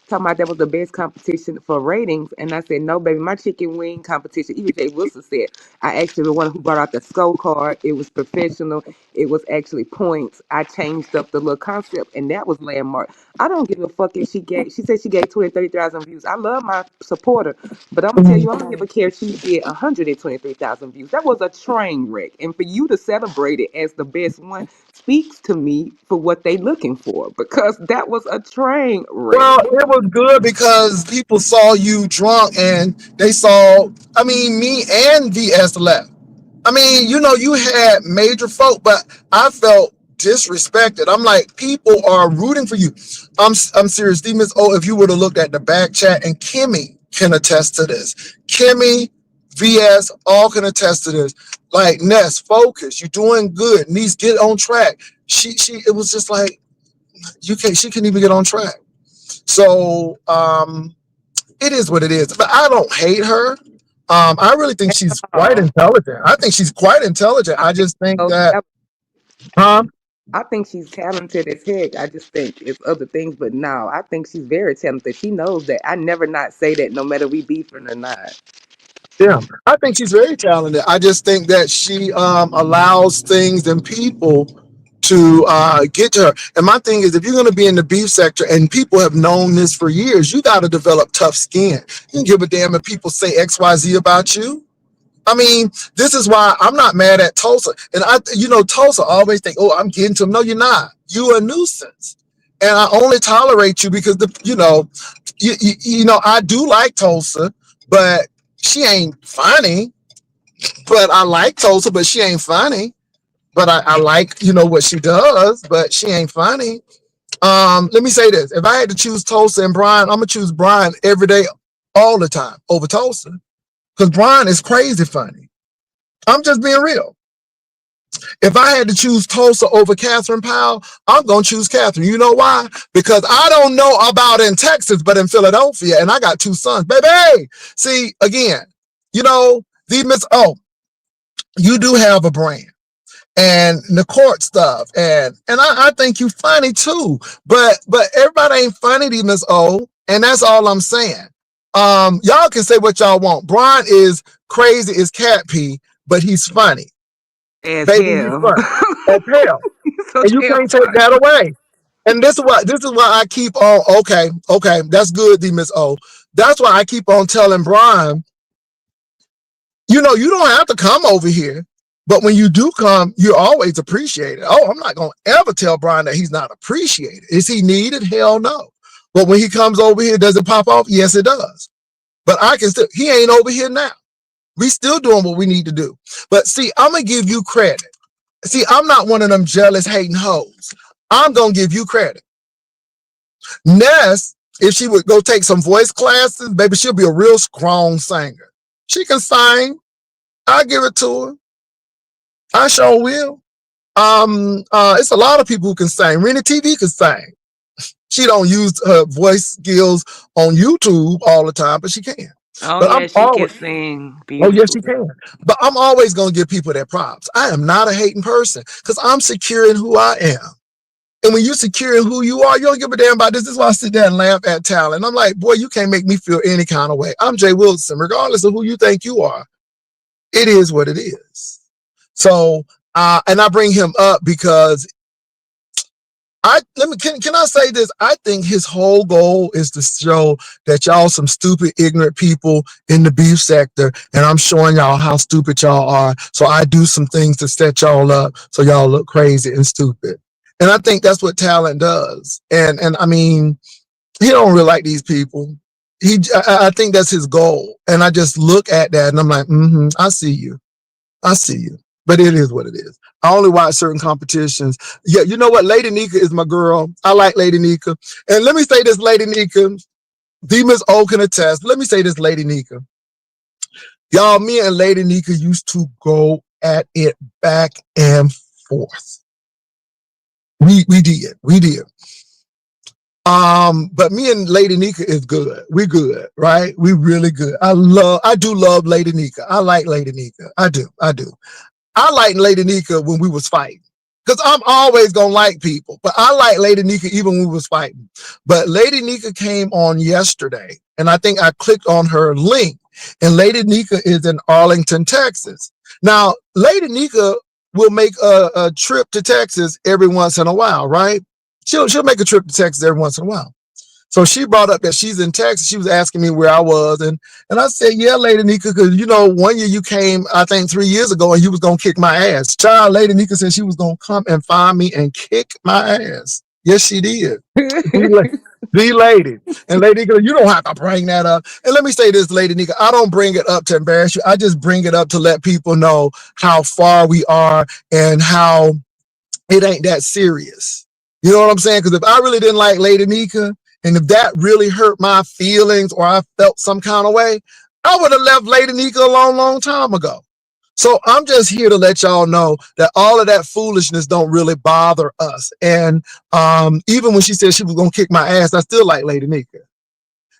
talking about that was the best competition for ratings, and I said, no, baby, my chicken wing competition. Even Jay Wilson said, I actually the one who brought out the scorecard. It was professional. It was actually points. I changed up the little concept, and that was landmark. I don't give a fuck if she gave. She said she gave 20, 30,000 views. I love my supporter, but I'm gonna tell you, I don't give a care if she did 123,000 views. That was a train wreck, and for you to celebrate it as the best one speaks to me for what they looking for because that was a train wreck. Well, it was good because people saw you drunk and they saw, I mean, me and VS left. I mean, you had major folk, but I felt disrespected. I'm like, people are rooting for you. I'm serious. Demons. Oh, if you would have looked at the back chat, and Kimmy can attest to this. Kimmy, VS, all can attest to this. Like, Ness, focus. You're doing good. Niece, get on track. It was just like, she couldn't even get on track. So, it is what it is. But I don't hate her. I really think she's quite Oh, intelligent. I think she's quite intelligent. I I think just think so. that, huh? I think she's talented as heck. I just think it's other things, but no, I think she's very talented. She knows that. I never not say that, no matter we beefing or not. Yeah, I think she's very talented. I just think that she allows things and people to get to her. And my thing is, if you're going to be in the beef sector, and people have known this for years, you got to develop tough skin. You can give a damn if people say X, Y, Z about you. I mean, this is why I'm not mad at Tulsa. And Tulsa always think, oh, I'm getting to him. No, you're not. You're a nuisance. And I only tolerate you because I do like Tulsa, but she ain't funny. But I like Tulsa, but she ain't funny. But I like, what she does, but she ain't funny. Let me say this. If I had to choose Tulsa and Brian, I'm gonna choose Brian every day, all the time over Tulsa. Because Brian is crazy funny. I'm just being real. If I had to choose Tulsa over Catherine Powell, I'm going to choose Catherine. You know why? Because I don't know about in Texas, but in Philadelphia, and I got two sons. Baby, see, again, the Miss O, you do have a brand. And the court stuff, and I think you funny too, but everybody ain't funny to Miss O, and that's all I'm saying. Y'all can say what y'all want. Brian is crazy as cat pee, but he's funny. As Baby, he's hell. funny as hell, He's so and you damn can't take funny. that away. And this is why I keep on. Okay, that's good, D Miss O. That's why I keep on telling Brian, you don't have to come over here. But when you do come, you're always appreciated. Oh, I'm not going to ever tell Brian that he's not appreciated. Is he needed? Hell no. But when he comes over here, does it pop off? Yes, it does. But I can still, he ain't over here now. We still doing what we need to do. But see, I'm going to give you credit. See, I'm not one of them jealous, hating hoes. I'm going to give you credit. Ness, if she would go take some voice classes, baby, she'll be a real strong singer. She can sing. I'll give it to her. I sure will. It's a lot of people who can sing. Rena TV can sing. She don't use her voice skills on YouTube all the time, but she can. Oh But I'm yeah, she can always, sing oh yes, she beautifully. can. But I'm always gonna give people their props. I am not a hating person because I'm secure in who I am. And when you're secure in who you are, you don't give a damn about this. This is why I sit there and laugh at talent. I'm like, boy, you can't make me feel any kind of way. I'm Jay Wilson, regardless of who you think you are. It is what it is. So, and I bring him up because can I say this? I think his whole goal is to show that y'all some stupid, ignorant people in the beef sector, and I'm showing y'all how stupid y'all are. So I do some things to set y'all up so y'all look crazy and stupid. And I think that's what talent does. And I mean, he don't really like these people. I think that's his goal. And I just look at that and I'm like, I see you. I see you. But it is what it is. I only watch certain competitions. Yeah, you know what? Lady Nika is my girl. I like Lady Nika. And let me say this, Lady Nika. Demas O can attest. Let me say this, Lady Nika. Y'all, me and Lady Nika used to go at it back and forth. We did. We did. But me and Lady Nika is good. We good, right? We really good. I do love Lady Nika. I like Lady Nika. I do. I like Lady Nika when we was fighting. Because I'm always gonna like people. But I like Lady Nika even when we was fighting. But Lady Nika came on yesterday, and I think I clicked on her link. And Lady Nika is in Arlington, Texas. Now, Lady Nika will make a trip to Texas every once in a while, right? She'll make a trip to Texas every once in a while. So she brought up that she's in Texas. She was asking me where I was. And I said, yeah, Lady Nika, because, 1 year you came, I think 3 years ago, and you was going to kick my ass. Child, Lady Nika said she was going to come and find me and kick my ass. Yes, she did. The lady. And Lady Nika, you don't have to bring that up. And let me say this, Lady Nika, I don't bring it up to embarrass you. I just bring it up to let people know how far we are and how it ain't that serious. You know what I'm saying? Because if I really didn't like Lady Nika, and if that really hurt my feelings or I felt some kind of way, I would have left Lady Nika a long, long time ago. So I'm just here to let y'all know that all of that foolishness don't really bother us. And even when she said she was going to kick my ass, I still like Lady Nika.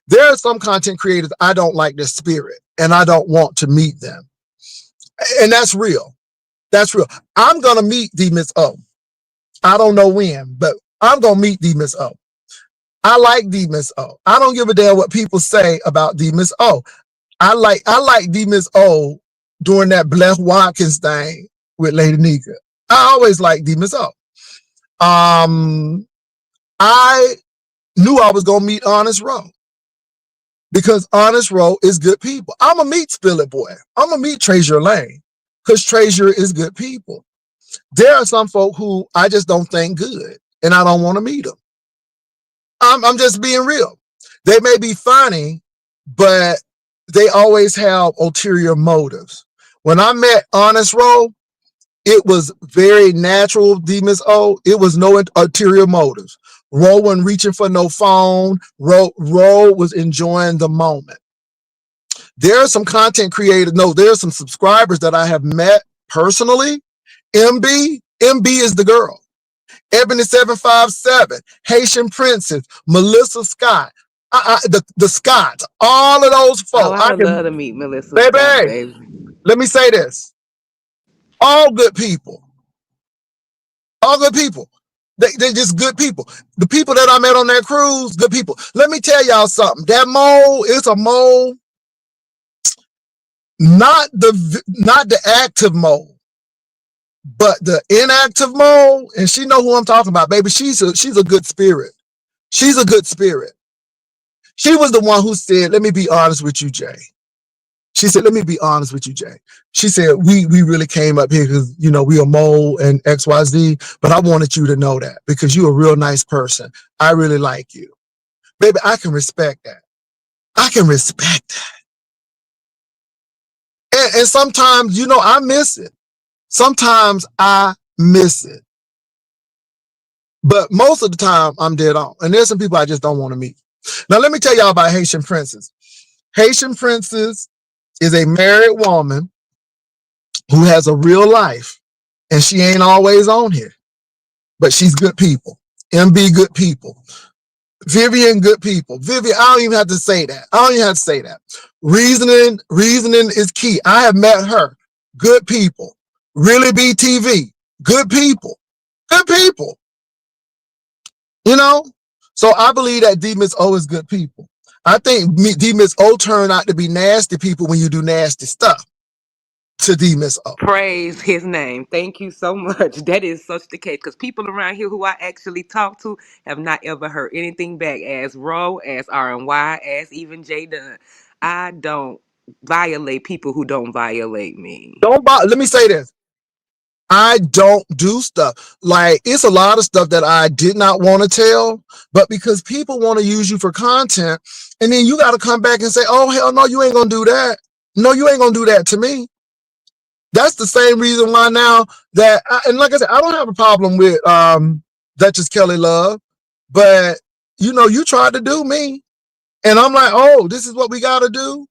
There are some content creators I don't like their spirit, and I don't want to meet them. And that's real. That's real. I'm going to meet the Miss O. I don't know when, but I'm gonna meet D Miss O. I like D Miss O. I don't give a damn what people say about D Miss O. I like D Miss O doing that Bless Watkins thing with Lady Nika. I always liked D Miss O. I knew I was gonna meet Honest Row because Honest Row is good people. I'm gonna meet Spill It Boy. I'm gonna meet Treasure Lane because Treasure is good people. There are some folk who I just don't think good, and I don't want to meet them. I'm just being real. They may be funny, but they always have ulterior motives. When I met Honest Row, it was very natural, D Miss O. It was no ulterior motives. Ro wasn't reaching for no phone. Ro was enjoying the moment. There are some content creators, no, there are some subscribers that I have met personally. MB is the girl. Ebony 757, Haitian Princess, Melissa Scott, the Scotts, all of those Oh, folk. I I would can, love to meet Melissa Scott, baby, baby. let me say this. All good people. All good people. They're just good people. The people that I met on that cruise, good people. Let me tell y'all something. That mole is a mole, not the active mole, but the inactive mole. And she know who I'm talking about, baby. She's a good spirit. She's a good spirit. She was the one who said, "Let me be honest with you, Jay." She said, "Let me be honest with you, Jay." She said, "We really came up here because we a mole and XYZ, but I wanted you to know that because you're a real nice person. I really like you, baby. I can respect that. I can respect that. And sometimes, I miss it. Sometimes I miss it, but most of the time I'm dead on. And there's some people I just don't want to meet. Now let me tell y'all about Haitian Princess. Haitian Princess is a married woman who has a real life, and she ain't always on here, but she's good people. MB, good people. Vivian, good people. Vivian, I don't even have to say that. I don't even have to say that. Reasoning is key. I have met her. Good people. Really BTV. Good people. Good people. So I believe that D Miss O is good people. I think D Miss O turn out to be nasty people when you do nasty stuff to D Miss O. Praise his name. Thank you so much. That is such the case because people around here who I actually talk to have not ever heard anything back as Ro, as RNY, as even J Dunn. I don't violate people who don't violate me. Let me say this. I don't do stuff. Like, it's a lot of stuff that I did not want to tell, but because people want to use you for content, and then you got to come back and say, "Oh, hell no, you ain't going to do that. No, you ain't going to do that to me." That's the same reason why now and like I said, I don't have a problem with Duchess Kelly Love, but you tried to do me, and I'm like, "Oh, this is what we got to do."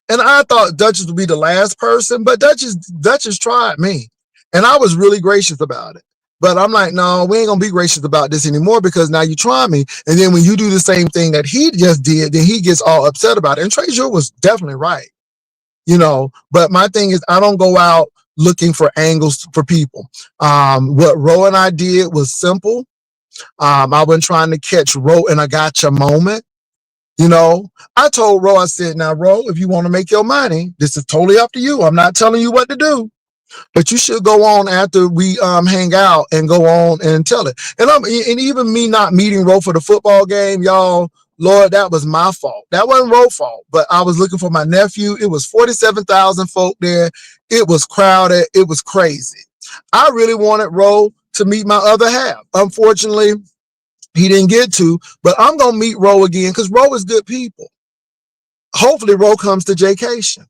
And I thought Duchess would be the last person, but Duchess tried me, and I was really gracious about it. But I'm like, no, we ain't gonna be gracious about this anymore because now you try me, and then when you do the same thing that he just did, then he gets all upset about it. And Treasure was definitely right. But my thing is, I don't go out looking for angles for people. What Ro and I did was simple. I wasn't trying to catch Ro in a gotcha moment. I told Ro, I said, "Now, Ro, if you want to make your money, this is totally up to you. I'm not telling you what to do, but you should go on after we hang out and go on and tell it." And even me not meeting Ro for the football game, y'all, Lord, that was my fault. That wasn't Ro's fault, but I was looking for my nephew. It was 47,000 folk there. It was crowded. It was crazy. I really wanted Ro to meet my other half. Unfortunately, he didn't get to, but I'm going to meet Ro again because Ro is good people. Hopefully, Ro comes to Jaycation.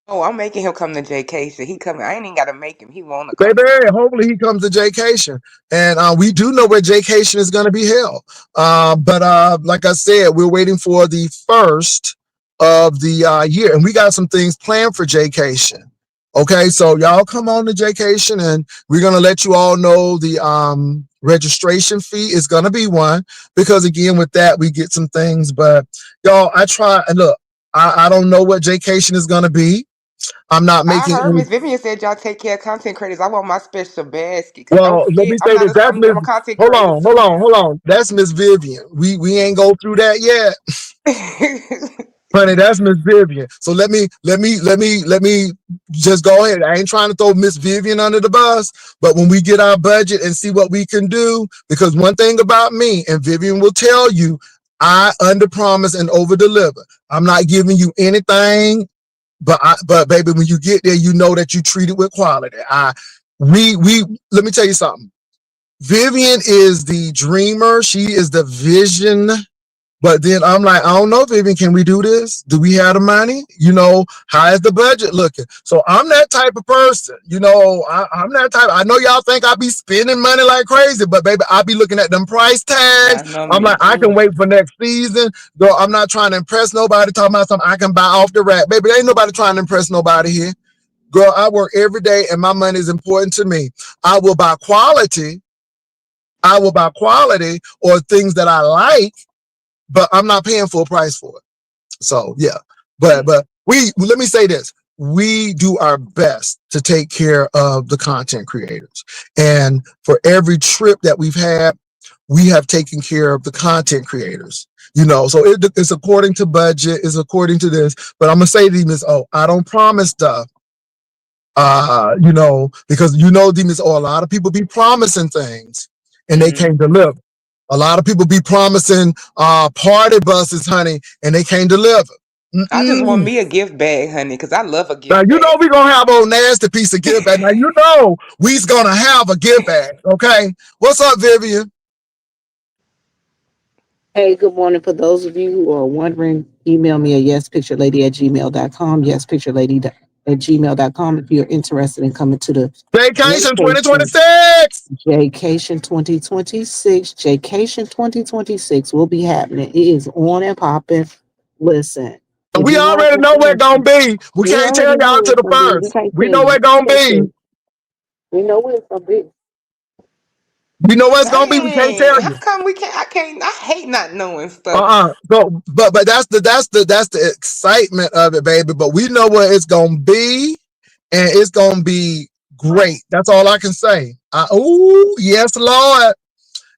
Oh, I'm making him come to Jaycation. He coming. I ain't even got to make him. He want to come. Baby, hopefully he comes to Jaycation. And we do know where Jaycation is going to be held. But like I said, we're waiting for the first of the year. And we got some things planned for Jaycation. Okay, so y'all come on to Jaycation, and we're going to let you all know the registration fee is going to be one. Because, again, with that, we get some things. But, y'all, I try. And look, I don't know what Jaycation is going to be. I'm not I making heard any. Miss Vivian said y'all take care of content creators. I want my special basket because don't Well, let forget me I'm say not this. a, That's I'm Miss. a content Hold creator on, hold too on, hold on. That's Miss Vivian. We ain't go through that yet. now. Honey, that's Miss Vivian. So let me just go ahead. I ain't trying to throw Miss Vivian under the bus, but when we get our budget and see what we can do, because one thing about me, and Vivian will tell you, I under promise and over deliver. I'm not giving you anything, but baby, when you get there, you know that you treat it with quality. We let me tell you something. Vivian is the dreamer. She is the vision. But then I'm like, I don't know, Vivian, can we do this? Do we have the money? How is the budget looking? So I'm that type of person. I'm that type. I know y'all think I be spending money like crazy, but baby, I be looking at them price tags. I know I'm me like, I can too. wait for next season. Though I'm not trying to impress nobody, talking about something I can buy off the rack. Baby, there ain't nobody trying to impress nobody here. Girl, I work every day and my money is important to me. I will buy quality. I will buy quality or things that I like, but I'm not paying full price for it. So yeah, but we let me say this: we do our best to take care of the content creators, and for every trip that we've had, we have taken care of the content creators. So it's according to budget, it's according to this. But I'm gonna say to them is, oh, I don't promise stuff. Because demons, a lot of people be promising things and they can't Mm. deliver. A lot of people be promising party buses, honey, and they can't deliver. I just want Mm-mm. me a gift bag, honey, because I love a Now gift bag. we gonna have old nasty piece of gift bag. Now we's gonna have a gift bag. Okay, what's up, Vivian? Hey, good morning. For those of you who are wondering, email me at yespicturelady@gmail.com. Yespicturelady@gmail.com if you're interested in coming to the Vacation vacation 2026. Vacation 2026. Vacation 2026 will be happening. It is on and popping. Listen, if We you want already know where it's gonna information, be. We we can't tell already know y'all where to it's the going to be. We first. can't We tell know where you. it's gonna We can't tell be. you. We know where it's going to be. We know where it's gonna be. We can't Dang, tell how you. come we can't? I can't. I hate not knowing stuff. So, but that's the excitement of it, baby. But we know where it's gonna be, and it's gonna be great. That's all I can say. Oh yes, Lord.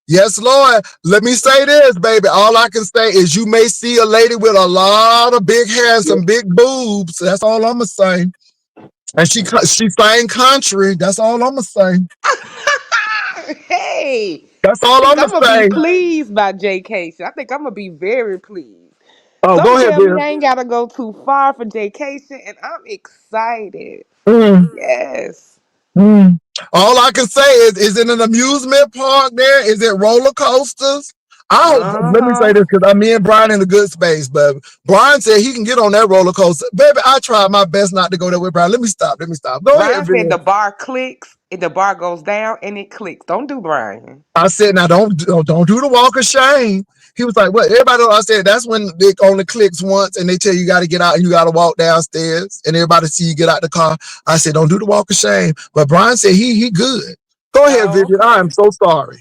Yes, Lord. Let me say this, baby. All I can say is you may see a lady with a lot of big hair and some big boobs. That's all I'm gonna say. And she sang country. That's all I'm gonna say. Hey, That's I all think I'm I'm gonna gonna be say. pleased by J.K. I think I'm gonna be very pleased. Oh, Some go ahead, tell me Bill. I ain't gotta go too far for vacation, and I'm excited. Mm. Yes. Mm. All I can say is it an amusement park there? Is it roller coasters? I don't. Uh Let me say huh. this because I'm me and Brian in a good space, but Brian said he can get on that roller coaster. Baby, I tried my best not to go there with Brian. Let me stop. Let me stop. Go ahead, Brian said Bill. the bar clicks, and the bar goes down, and it clicks. Don't do Brian. I said, now don't do the walk of shame. He was like, what? Everybody I said, that's when it only clicks once and they tell you got to get out and you got to walk downstairs and everybody see you get out the car. I said, don't do the walk of shame. But Brian said he good. Go ahead, Oh, Vivian. I am okay. so sorry.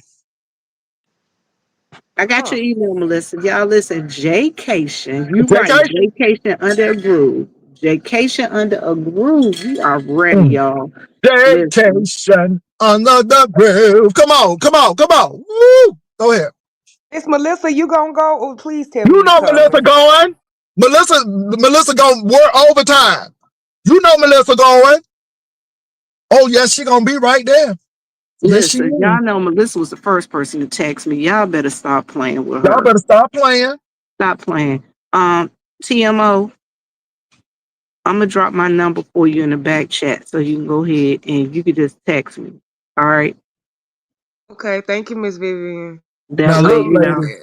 I got Huh. your email, Melissa. Y'all listen, Jaycation. You write Vacation. Jaycation under a groove. Jaycation under a groove. We are ready, Mm. y'all. Listen, Vacation under the groove. Come on, come on, come on. Woo! Go ahead. Miss Melissa, you gonna go? Oh, please tell me You you know Melissa coming. going. Melissa gonna work overtime. You know Melissa going. Oh, yes, she gonna be right there. Yes, she listen. is. Y'all know Melissa was the first person to text me. Y'all better stop playing with Y'all her. better stop playing. Stop playing. TMO, I'm gonna drop my number for you in the back chat so you can go ahead and you can just text me. All right. Okay, thank you, Miss Vivian. That Now way, look, I'll you do know. lady. that.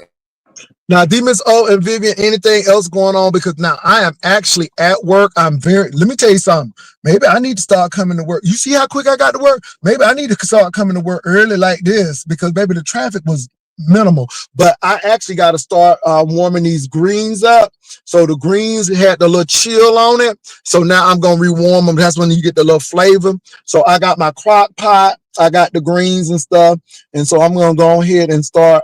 Now, Demons O and Vivian, anything else going on? Because now I am actually at work. Let me tell you something. Maybe I need to start coming to work. You see how quick I got to work? Maybe I need to start coming to work early like this because maybe the traffic was minimal. But I actually got to start warming these greens up. So the greens had the little chill on it. So now I'm going to rewarm them. That's when you get the little flavor. So I got my crock pot. I got the greens and stuff. And so I'm going to go ahead and start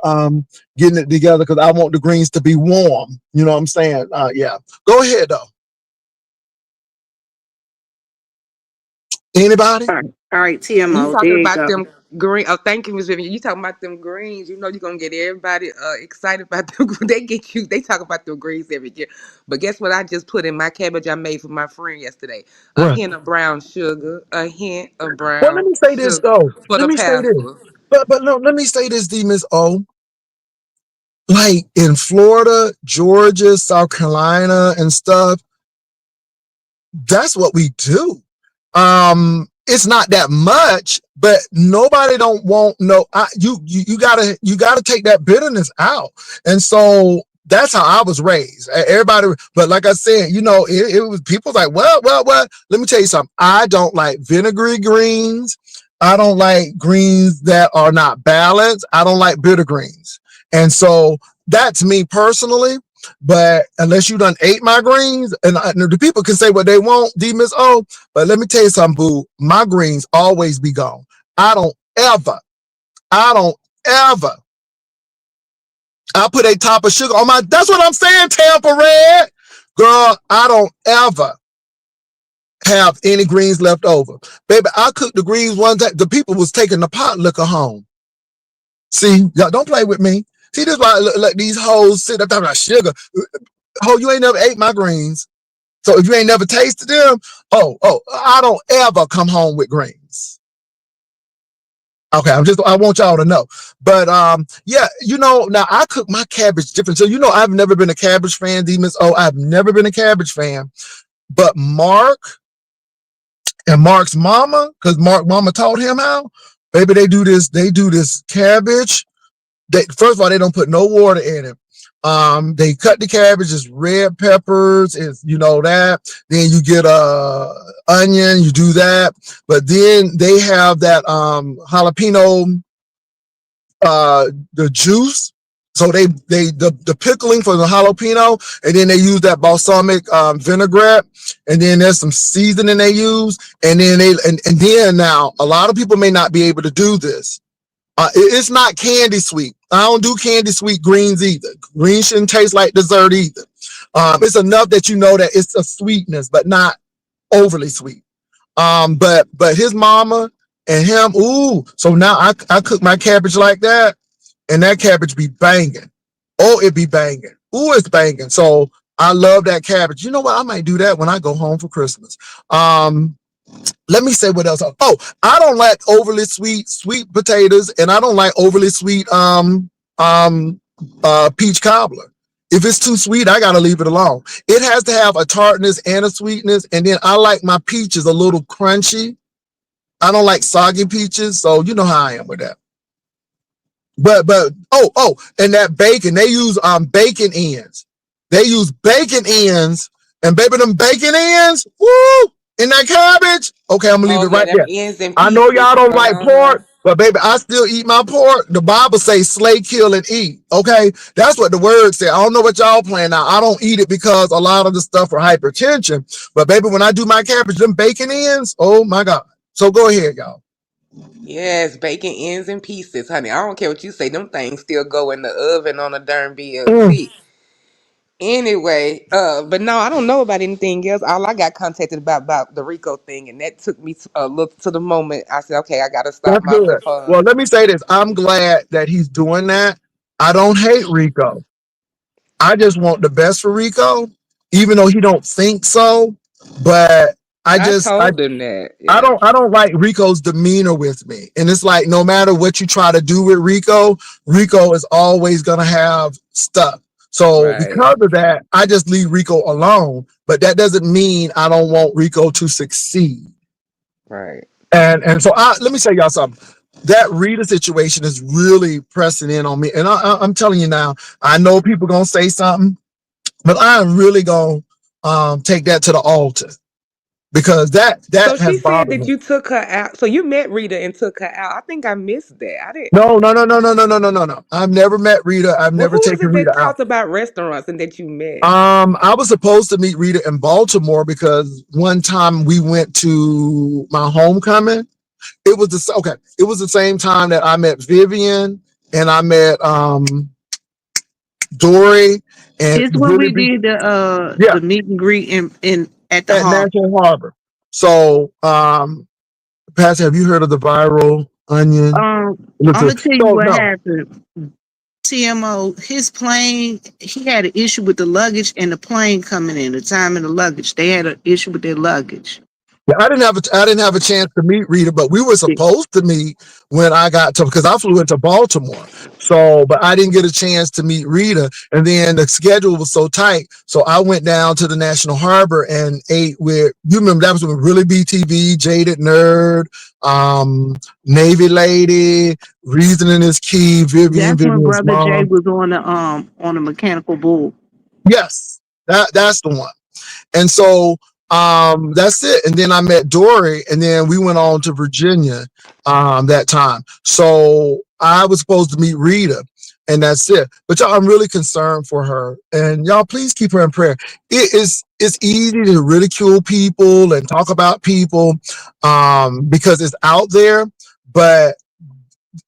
getting it together because I want the greens to be warm. You know what I'm saying? Yeah. Go ahead though. Anybody? All right, You TMO. There talking you about go. them green? Oh, thank you, Miss Vivian. You talking about them greens? You know you're gonna get everybody excited about them. They get you. They talk about them greens every year. But guess what? I just put in my cabbage I made for my friend yesterday. A What? hint of brown sugar. A hint of Well, let brown me say this sugar though. for Let the me say this. pastor. But no, let me say this, D Miss O. Like in Florida, Georgia, South Carolina, and stuff, that's what we do. It's not that much, but nobody don't want no. You gotta take that bitterness out, and so that's how I was raised. Everybody, but like I said, it was people like, well. Let me tell you something. I don't like vinegary greens. I don't like greens that are not balanced. I don't like bitter greens, and so that's me personally. But unless you done ate my greens, and the people can say what they want, D Miss O, but let me tell you something, boo. My greens always be gone. I don't ever, I don't ever. I put a top of sugar on my. That's what I'm saying, Tampa Red. Girl, I don't ever have any greens left over. Baby, I cooked the greens one time. The people was taking the pot liquor home. See, y'all don't play with me. See, this is why I let these hoes sit up there like sugar. Ho, you ain't never ate my greens. So if you ain't never tasted them, I don't ever come home with greens. Okay, I want y'all to know. But yeah, now I cook my cabbage different. So I've never been a cabbage fan, Demons. Oh, I've never been a cabbage fan. But Mark and Mark's mama, because Mark mama taught him how, baby, they do this cabbage. First of all, they don't put no water in it. They cut the cabbage, it's red peppers, it's that. Then you get onion, you do that. But then they have that jalapeno the juice. So the pickling for the jalapeno, and then they use that balsamic vinaigrette, and then there's some seasoning they use, and then and then now a lot of people may not be able to do this. It's not candy sweet. I don't do candy sweet greens either. Greens shouldn't taste like dessert either. It's enough that you know that it's a sweetness, but not overly sweet. But his mama and him, ooh. So now I cook my cabbage like that, and that cabbage be banging. Oh, it be banging. Ooh, it's banging. So I love that cabbage. You know what? I might do that when I go home for Christmas. Let me say what else. Oh, I don't like overly sweet potatoes, and I don't like overly sweet peach cobbler. If it's too sweet, I gotta leave it alone. It has to have a tartness and a sweetness, and then I like my peaches a little crunchy. I don't like soggy peaches, so you know how I am with that. But and that bacon, they use bacon ends. They use bacon ends, and baby, them bacon ends, woo, in that cabbage. Okay, I'm gonna leave Oh it yeah, right them there. ends and I know pieces. y'all don't like Uh-huh. pork, but baby, I still eat my pork. The Bible says slay, kill, and eat. Okay, that's what the word said. I don't know what y'all playing now. I don't eat it because a lot of the stuff for hypertension. But baby, when I do my cabbage, them bacon ends, oh my God. So go ahead, y'all. Yes, bacon ends and pieces, honey. I don't care what you say. Them things still go in the oven on a darn Mm, BLT. Anyway, but no, I don't know about anything else. All I got contacted about the Rico thing, and that took me to, a look to the moment. I said, okay, I got to stop that's my good. little Well, let me say this. I'm glad that he's doing that. I don't hate Rico. I just want the best for Rico, even though he don't think so. But I I just told them that. I Yeah, don't like Rico's demeanor with me. And it's like no matter what you try to do with Rico, Rico is always gonna have stuff. So right, because of that, I just leave Rico alone. But that doesn't mean I don't want Rico to succeed. right. And so let me tell y'all something. That Rita situation is really pressing in on me. And I'm telling you now, I know people gonna say something, but I'm really gonna take that to the altar because that So she has said bothered that me. you took her out. So you met Rita and took her out. I think I missed that. I didn't. No. I've never met Rita. I've Well, never who was taken it Rita that out. talked about restaurants and that you met? I was supposed to meet Rita in Baltimore because one time we went to my homecoming. It was the same time that I met Vivian and I met Dory and This when really we big, did yeah, the meet and greet in at the at hall. National Harbor. So Pastor, have you heard of the viral onion? I'm gonna tell you So what no, happened. TMO, his plane, he had an issue with the luggage and the plane coming in, the time and the luggage. They had an issue with their luggage. yeah, I didn't have a chance to meet Rita, but we were supposed to meet when I got to because I flew into Baltimore. So, but I didn't get a chance to meet Rita, and then the schedule was so tight. So I went down to the National Harbor and ate with. You remember that was with really BTV, Jaded Nerd, um, Navy Lady, Reasoning is Key, That's when Vivian's Brother Jay mom. was on the mechanical bull. Yes, that's the one. And so that's it. And then I met Dory, and then we went on to Virginia that time. So I was supposed to meet Rita, and that's it. But y'all, I'm really concerned for her, and y'all please keep her in prayer. It's easy to ridicule people and talk about people because it's out there, but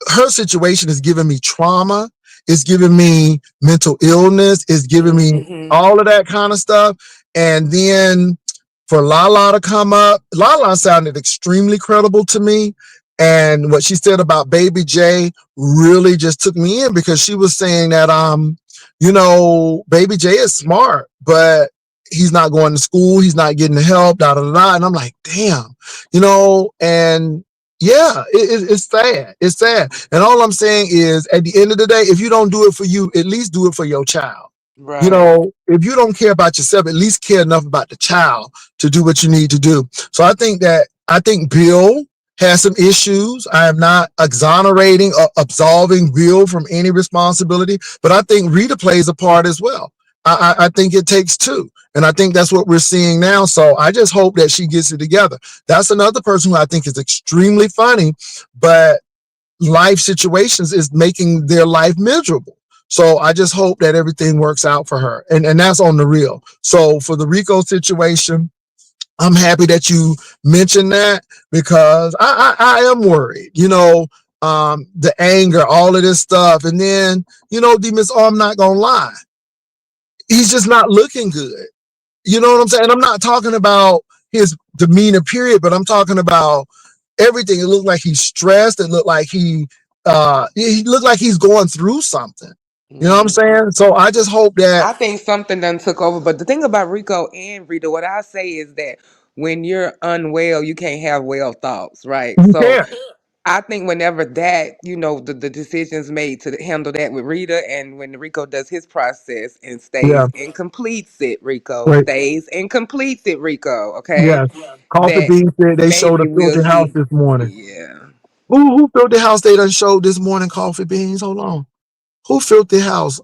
her situation is giving me trauma. It's giving me mental illness. It's giving me Hmm. all of that kind of stuff. And then for Lala to come up, Lala sounded extremely credible to me. And what she said about Baby J really just took me in because she was saying that, Baby J is smart, but he's not going to school. He's not getting the help, da, da, da, da. And I'm like, damn, and yeah, it's sad. It's sad. And all I'm saying is at the end of the day, if you don't do it for you, at least do it for your child. Right. If you don't care about yourself, at least care enough about the child to do what you need to do. So I think Bill has some issues. I am not exonerating or absolving Bill from any responsibility, but I think Rita plays a part as well. I think it takes two. And I think that's what we're seeing now. So I just hope that she gets it together. That's another person who I think is extremely funny, but life situations is making their life miserable. So I just hope that everything works out for her. And that's on the real. So for the Rico situation, I'm happy that you mentioned that because I am worried, the anger, all of this stuff. And then, Miss I'm not going to lie. He's just not looking good. You know what I'm saying? I'm not talking about his demeanor, period, but I'm talking about everything. It looked like he's stressed. It looked like he looked like he's going through something. You know what I'm Hmm. saying? So I just hope that I think something done took over. But the thing about Rico and Rita, what I say is that when you're unwell, you can't have well thoughts, right? you So can't. I think whenever that, the decisions made to handle that with Rita, and when Rico does his process and Yeah. stays and completes it, Rico Right. stays and completes it, Rico, okay? Yes. Coffee That Bean said they showed a maybe we'll filthy house see. this morning. Yeah. Who filthy house they done showed this morning? Coffee Beans. Hold on. Who filthy house?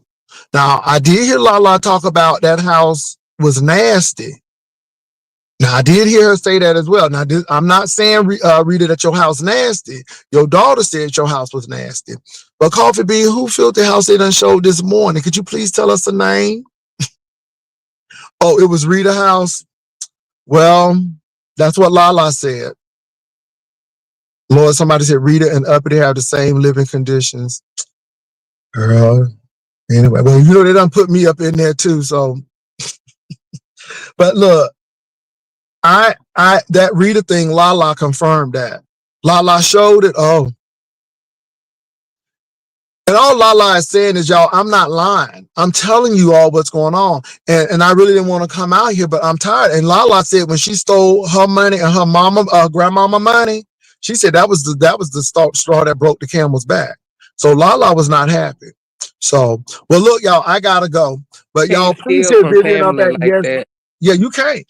Now I did hear Lala talk about that house was nasty. Now I did hear her say that as well. Now I'm not saying Rita that your house nasty. Your daughter said your house was nasty. But Coffee Bean, who filthy house they done showed this morning? Could you please tell us the name? Oh, it was Rita house. Well, that's what Lala said. Lord, somebody said Rita and Uppity have the same living conditions. Girl. Anyway, well, they done put me up in there too. So, but look, I that Rita thing, Lala confirmed that. Lala showed it. Oh, and all Lala is saying is, y'all, I'm not lying. I'm telling you all what's going on. And I really didn't want to come out here, but I'm tired. And Lala said when she stole her money and her grandmama money, she said that was the straw that broke the camel's back. So Lala was not happy. So, well, look, y'all, I gotta go. But y'all, Can't please steal hit from visit up family at like yes. that. Yeah, you can't.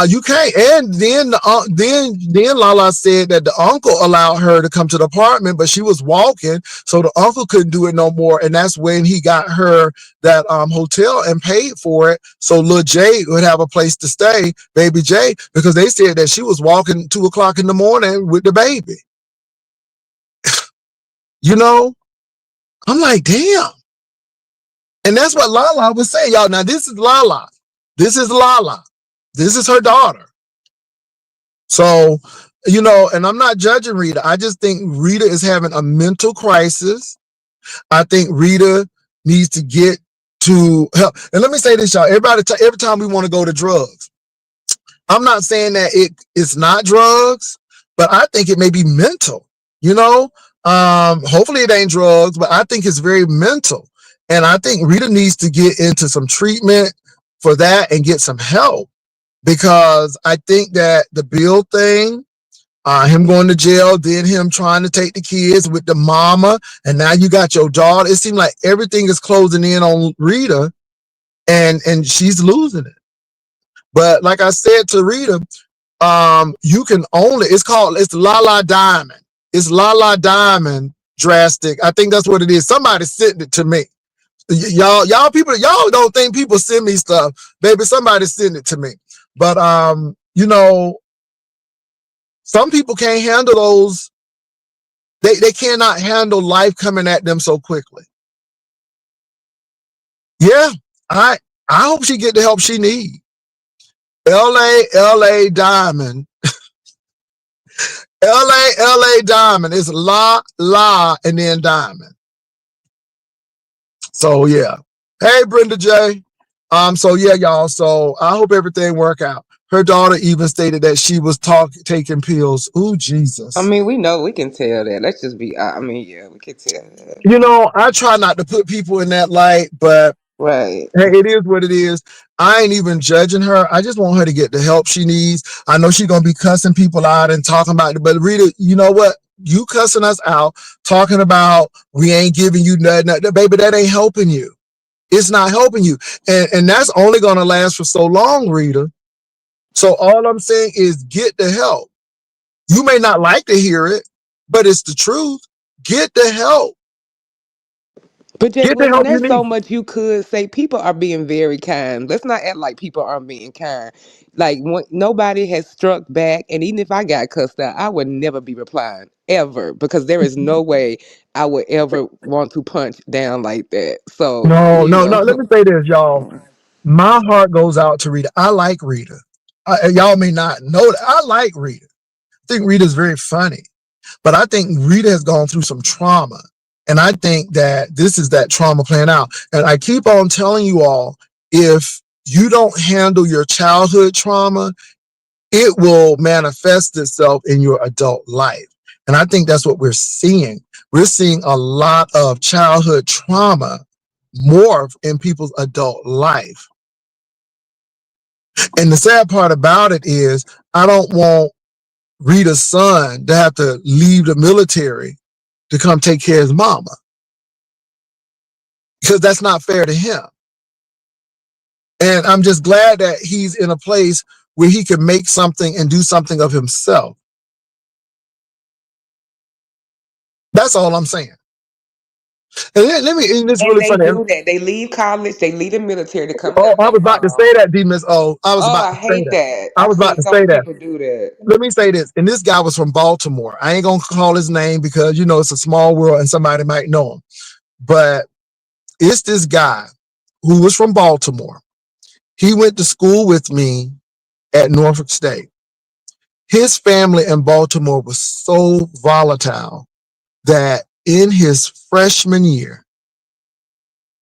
You can't. And then Lala said that the uncle allowed her to come to the apartment, but she was walking, so the uncle couldn't do it no more. And that's when he got her that hotel and paid for it, so little Jay would have a place to stay, baby Jay, because they said that she was walking 2 o'clock in the morning with the baby. You know, I'm like, damn. And that's what Lala was saying, y'all. Now this is Lala. This is Lala. This is her daughter. So, and I'm not judging Rita. I just think Rita is having a mental crisis. I think Rita needs to get to help. And let me say this, y'all. Every time we want to go to drugs, I'm not saying that it's not drugs, but I think it may be mental, you know. Hopefully it ain't drugs, but I think it's very mental. And I think Rita needs to get into some treatment for that and get some help, because I think that the Bill thing, him going to jail, then him trying to take the kids with the mama, and now you got your daughter. It seems like everything is closing in on Rita, and she's losing it. But like I said to Rita, you can only, it's La La Diamond. It's La La Diamond drastic. I think that's what it is. Somebody sent it to me. Y'all people, y'all don't think people send me stuff. Baby, somebody send it to me. But you know, some people can't handle those. They cannot handle life coming at them so quickly. Yeah, I I hope she get the help she need. LA Diamond. LA Diamond. It's La and then Diamond. So yeah. Hey Brenda J. So yeah, y'all. So I hope everything work out. Her daughter even stated that she was taking pills. Ooh, I Jesus. mean, we know we can tell that. Let's just be. I mean, yeah, we can tell that. You know, I try not to put people in that light, but Right. hey, it is what it is. I ain't even judging her. I just want her to get the help she needs. I know she's gonna be cussing people out and talking about it, but Rita, you know what? You cussing us out, talking about we ain't giving you nothing, baby, that ain't helping you. It's not helping you. And that's only gonna last for so long, Rita. So all I'm saying is get the help. You may not like to hear it, but it's the truth. Get the help. But Jay Get the Wilson, help you there's so need. much you could say. People are being very kind. Let's not act like people aren't being kind. Like nobody has struck back, and even if I got cussed out, I would never be replying ever, because there is no way I would ever want to punch down like that. So No, you no, no. Let know, me say this, y'all. My heart goes out to Rita. I like Rita. Y'all may not know that. I like Rita. I think Rita's very funny, but I think Rita has gone through some trauma. And I think that this is that trauma playing out. And I keep on telling you all, if you don't handle your childhood trauma, it will manifest itself in your adult life. And I think that's what we're seeing. We're seeing a lot of childhood trauma morph in people's adult life. And the sad part about it is, I don't want Rita's son to have to leave the military to come take care of his mama, because that's not fair to him. And I'm just glad that he's in a place where he can make something and do something of himself. That's all I'm saying. And let me, and it's and really they funny. do that. They leave college. They leave the military to come Oh, help I their was about to mom. say that, D Miss O. I was Oh, about I to say hate that. that. I I've was about seen to so say many that. people do that. Let me say this. And this guy was from Baltimore. I ain't gonna call his name because you know it's a small world and somebody might know him. But it's this guy who was from Baltimore. He went to school with me at Norfolk State. His family in Baltimore was so volatile that in his freshman year,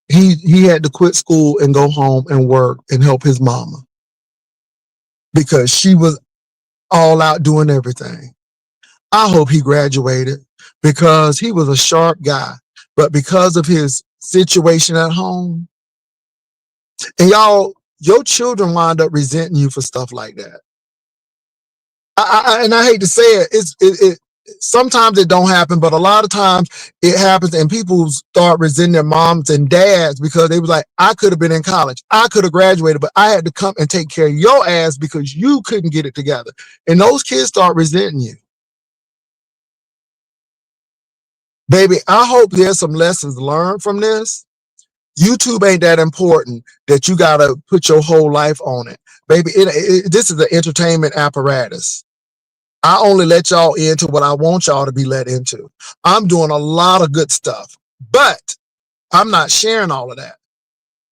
he had to quit school and go home and work and help his mama because she was all out doing everything. I hope he graduated because he was a sharp guy. But because of his situation at home, and y'all, your children wind up resenting you for stuff like that. And I hate to say it, it sometimes it don't happen, but a lot of times it happens, and people start resenting their moms and dads because they was like, I could have been in college, I could have graduated, but I had to come and take care of your ass because you couldn't get it together. And those kids start resenting you. Baby, I hope there's some lessons learned from this. YouTube ain't that important that you gotta put your whole life on it. Baby, this is an entertainment apparatus. I only let y'all into what I want y'all to be let into. I'm doing a lot of good stuff, but I'm not sharing all of that.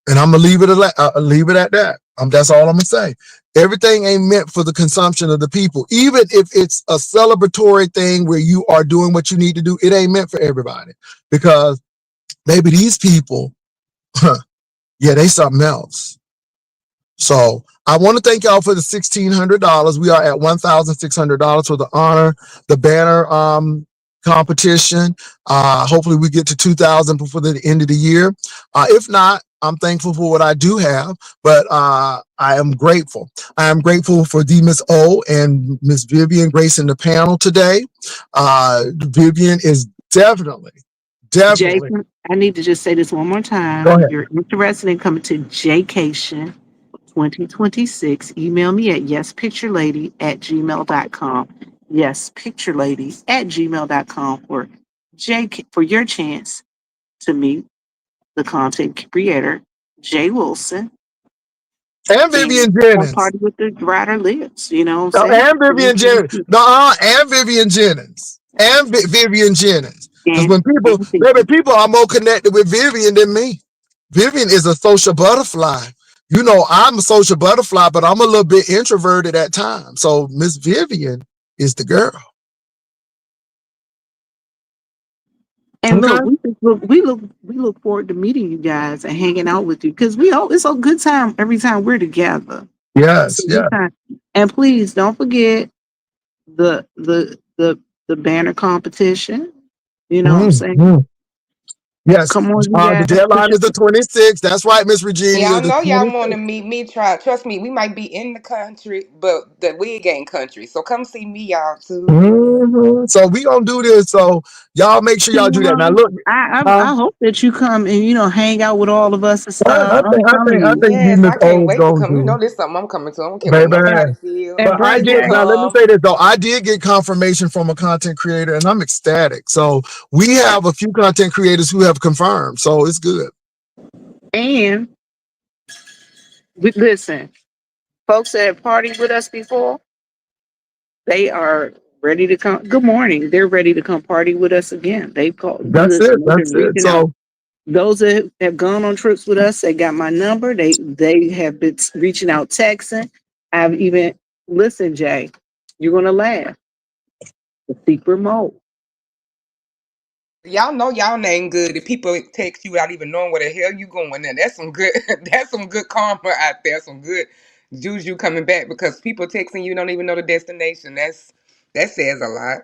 And I'm gonna leave it at that. That's all I'm gonna say. Everything ain't meant for the consumption of the people. Even if it's a celebratory thing where you are doing what you need to do, it ain't meant for everybody. Because maybe these people, yeah, they something else. So I want to thank y'all for the $1,600. We are at $1,600 for the honor, the banner competition. Hopefully we get to 2,000 before the end of the year. If not, I'm thankful for what I do have, but I am grateful. I am grateful for the Miss O and Miss Vivian gracing the panel today. Vivian is definitely. Jason, I need to just say this one more time. Go If ahead. you're interested in coming to Jcation 2026, email me at yespicturelady@gmail.com. Yespicturelady@gmail.com for your chance to meet the content creator, Jay Wilson, And and Vivian come Jennings. party with the rider lives. You know what I'm No, saying? and Vivian Jennings. No, and Vivian Jennings. And Vivian Jennings. Because And, when people, and maybe Vicky. people are more connected with Vivian than me. Vivian is a social butterfly. You know, I'm a social butterfly, but I'm a little bit introverted at times. So Miss Vivian is the girl. And Okay. look, we look forward to meeting you guys and hanging out with you because it's a good time every time we're together. It's Yes, a good yes. time. And please don't forget the the the the banner competition. You know what I'm saying? Mhm. Yes. Come on, you The guys. Put deadline your is the 26th. That's right, Miss Regina. Y'all The know y'all want to 26th. meet me. Try, trust me. We might be in the country, but the wig ain't country. So come see me, y'all too. So we gonna do this. So y'all make sure y'all do that. Now TMO. look, I hope that you come and hang out with all of us and I, stuff. I I'm think I telling think I you. think Yes, Miss I can't O's wait to gonna come. You know, do, this something I'm coming to. I don't care what baby. nobody feel. And But I bring People did Jay. now. Let me come. say this though. I did get confirmation from a content creator, and I'm ecstatic. So we have a few content creators who have confirmed. So it's good. And listen, folks that have partied with us before, they are ready to come. Good morning. They're ready to come party with us again. They've called. That's it. Listen, they've That's been it. reaching out. So Those that have gone on trips with us, they got my number. They have been reaching out, texting. I've even listen, Jay. You're gonna laugh. The secret mode. Y'all know y'all name good. If people text you without even knowing where the hell you going, then that's some good. That's some good karma out there. Some good juju coming back because people texting you don't even know the destination. That says a lot.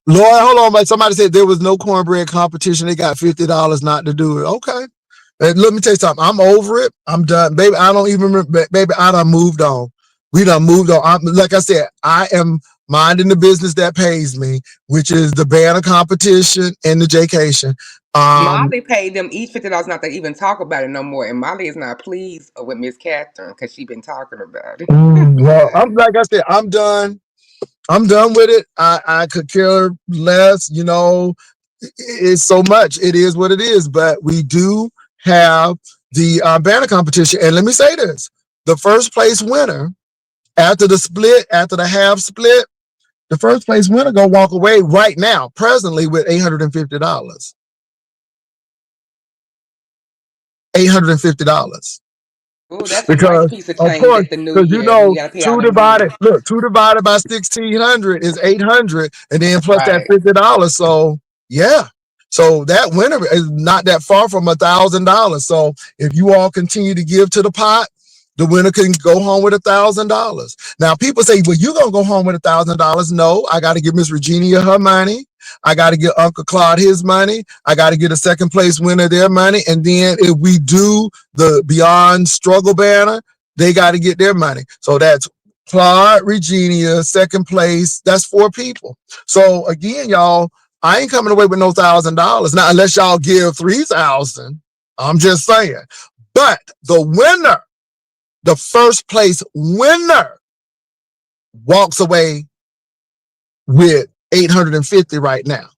Lord, hold on, but somebody said there was no cornbread competition. They got $50 not to do it. Okay. And let me tell you something. I'm over it. I'm done. Baby, I don't even remember. Baby, I done moved on. We done moved on. Like I said, I am minding the business that pays me, which is the banner competition and the Jcation. Molly paid them each $50 not to even talk about it no more, and Molly is not pleased with Miss Catherine because she been talking about it. Well, I'm like I said, I'm done. I'm done with it. I could care less, it's so much. It is what it is. But we do have the banner competition. And let me say this. The first place winner after the split, after the half split, the first place winner gonna walk away right now, presently with $850. $850. Oh, that's a nice Because piece of of change course, at the new because you year when you know, got to pay all two them divided, bills. look, two divided by 1,600 is 800, and then plus that Right. $50. So yeah. So that winner is not that far from $1,000. So if you all continue to give to the pot, the winner can go home with $1,000. Now people say, well, you're gonna go home with $1,000. No, I gotta give Miss Regina her money. I got to get Uncle Claude his money. I got to get a second place winner their money. And then if we do the Beyond Struggle banner, they got to get their money. So that's Claude, Regina, second place. That's 4 people. So again, y'all, I ain't coming away with no $1,000. Now, unless y'all give 3,000, I'm just saying. But the winner, the first place winner, walks away with 850 right now.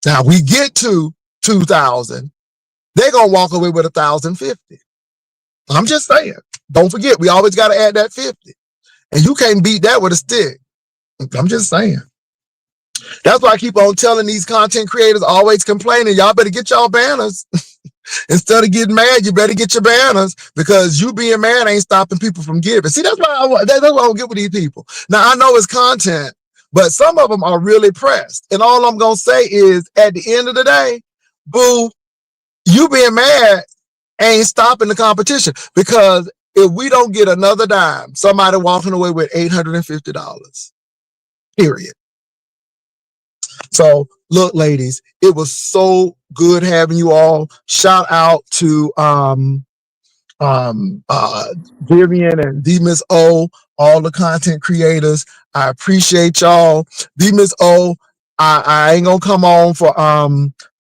Now we get to 2,000, they're gonna walk away with 1,050. I'm just saying. Don't forget, we always got to add that 50, and you can't beat that with a stick. I'm just saying. That's why I keep on telling these content creators, always complaining, y'all better get y'all banners. Instead of getting mad, you better get your banners, because you being mad ain't stopping people from giving. See, that's what I don't get with these people. Now I know it's content, but some of them are really pressed. And all I'm gonna say is, at the end of the day, boo, you being mad ain't stopping the competition, because if we don't get another dime, somebody walking away with $850, period. So look, ladies, it was so good having you all. Shout out to Vivian and D Miss O, all the content creators. I appreciate y'all. D Miss O, I ain't gonna come on for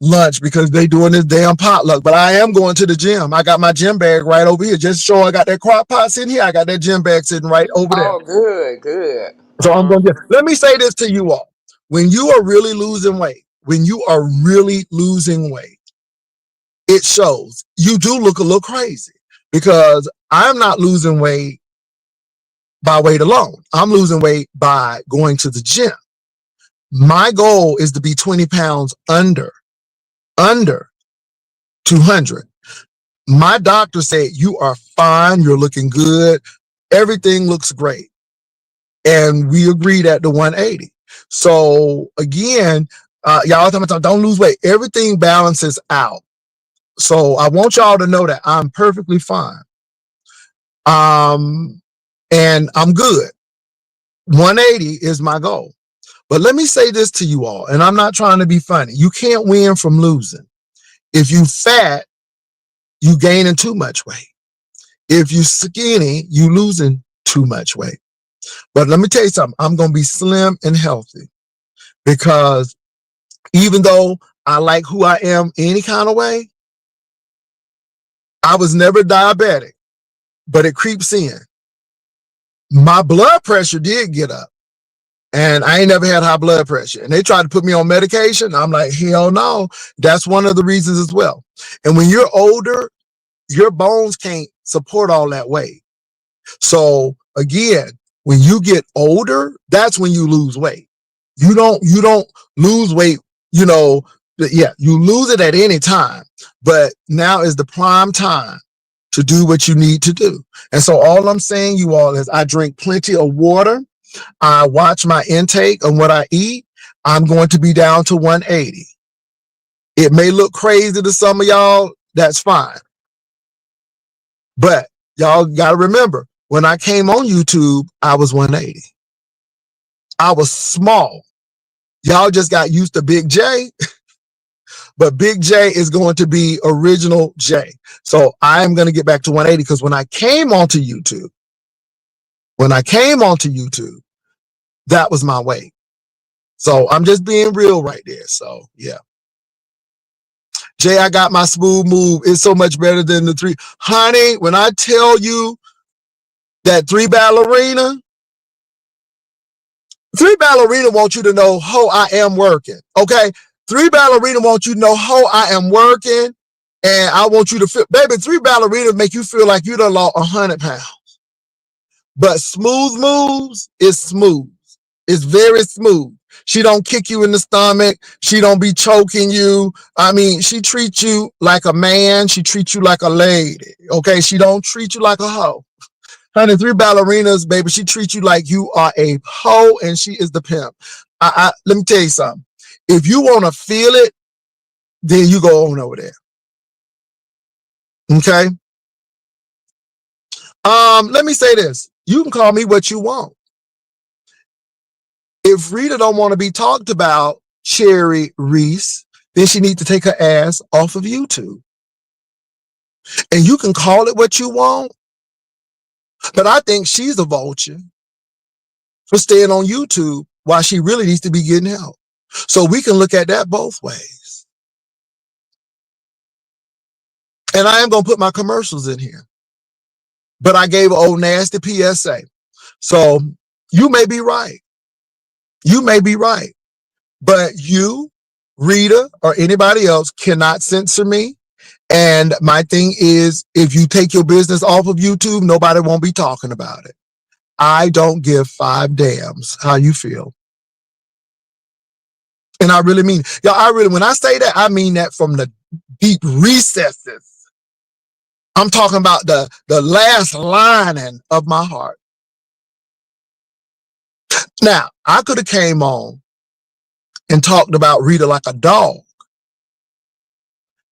lunch because they doing this damn potluck, but I am going to the gym. I got my gym bag right over here. Just show I got that crock pot sitting here. I got that gym bag sitting right over there. Oh, good, good. So I'm going to let me say this to you all. When you are really losing weight, it shows. You do look a little crazy, because I'm not losing weight by weight alone. I'm losing weight by going to the gym. My goal is to be 20 pounds under 200. My doctor said, you are fine. You're looking good. Everything looks great. And we agreed at the 180. So again, y'all talking about don't lose weight. Everything balances out. So I want y'all to know that I'm perfectly fine. And I'm good. 180 is my goal. But let me say this to you all, and I'm not trying to be funny. You can't win from losing. If you fat, you gaining too much weight. If you skinny, you losing too much weight. But let me tell you something. I'm going to be slim and healthy, because even though I like who I am any kind of way, I was never diabetic, but it creeps in. My blood pressure did get up, and I ain't never had high blood pressure. And they tried to put me on medication. I'm like, hell no. That's one of the reasons as well. And when you're older, your bones can't support all that weight. So again, when you get older, that's when you lose weight. You don't lose weight, you lose it at any time, but now is the prime time to do what you need to do. And so all I'm saying, you all, is I drink plenty of water. I watch my intake of what I eat. I'm going to be down to 180. It may look crazy to some of y'all. That's fine. But y'all got to remember, when I came on YouTube, I was 180. I was small. Y'all just got used to Big J, but Big J is going to be original J. So I am going to get back to 180, because when I came onto YouTube, that was my weight. So I'm just being real right there. So yeah. Jay, I got my smooth move. It's so much better than the three. Honey, when I tell you that three ballerina wants you to know how I am working. Okay? Three ballerina wants you to know how I am working. And I want you to feel, baby, three ballerina make you feel like you done lost 100 pounds. But smooth moves is smooth. It's very smooth. She don't kick you in the stomach. She don't be choking you. I mean, she treats you like a man. She treats you like a lady. Okay? She don't treat you like a hoe. Honey, three ballerinas, baby, she treats you like you are a hoe, and she is the pimp. Let me tell you something. If you want to feel it, then you go on over there. Okay? Let me say this. You can call me what you want. If Rita don't want to be talked about, Cherry Reese, then she needs to take her ass off of YouTube. And you can call it what you want, but I think she's a vulture for staying on YouTube while she really needs to be getting help. So we can look at that both ways. And I am going to put my commercials in here, but I gave an old nasty PSA. So you may be right. You may be right. But you, Rita, or anybody else cannot censor me. And my thing is, if you take your business off of YouTube, nobody won't be talking about it. I don't give 5 damns how you feel. And I really mean, when I say that, I mean that from the deep recesses. I'm talking about the last lining of my heart. Now, I could have came on and talked about Rita like a dog.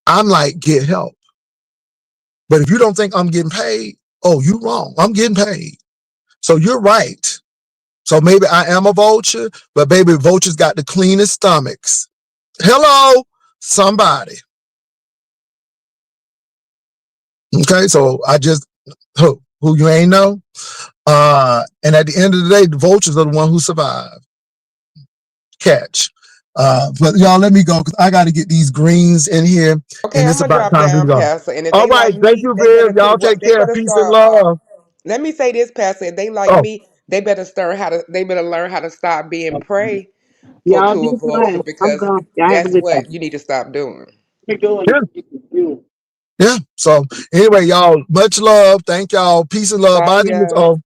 I'm like, get help. But if you don't think I'm getting paid, oh, you wrong. I'm getting paid. So you're right. So maybe I am a vulture, but baby, vultures got the cleanest stomachs. Hello, somebody. Okay, so I just who you ain't know. And at the end of the day, the vultures are the one who survive. Catch. But y'all, let me go because I got to get these greens in here, Okay, and I'm it's gonna about drop time for me to down, go. Pastor. And if All they right, like thank me, you, they Viv. better Y'all put what take they care. better Peace and start. love. Let me say this, Pastor. If they like Oh, me, they better they better learn how to stop being prey for Y'all to a be vulture fine. I'm because gone. Y'all have a that's good day. what you need to stop doing. You're doing yeah, it. You. yeah. So anyway, y'all, much love. Thank y'all. Peace and love. Love Bye, Miss ya. O.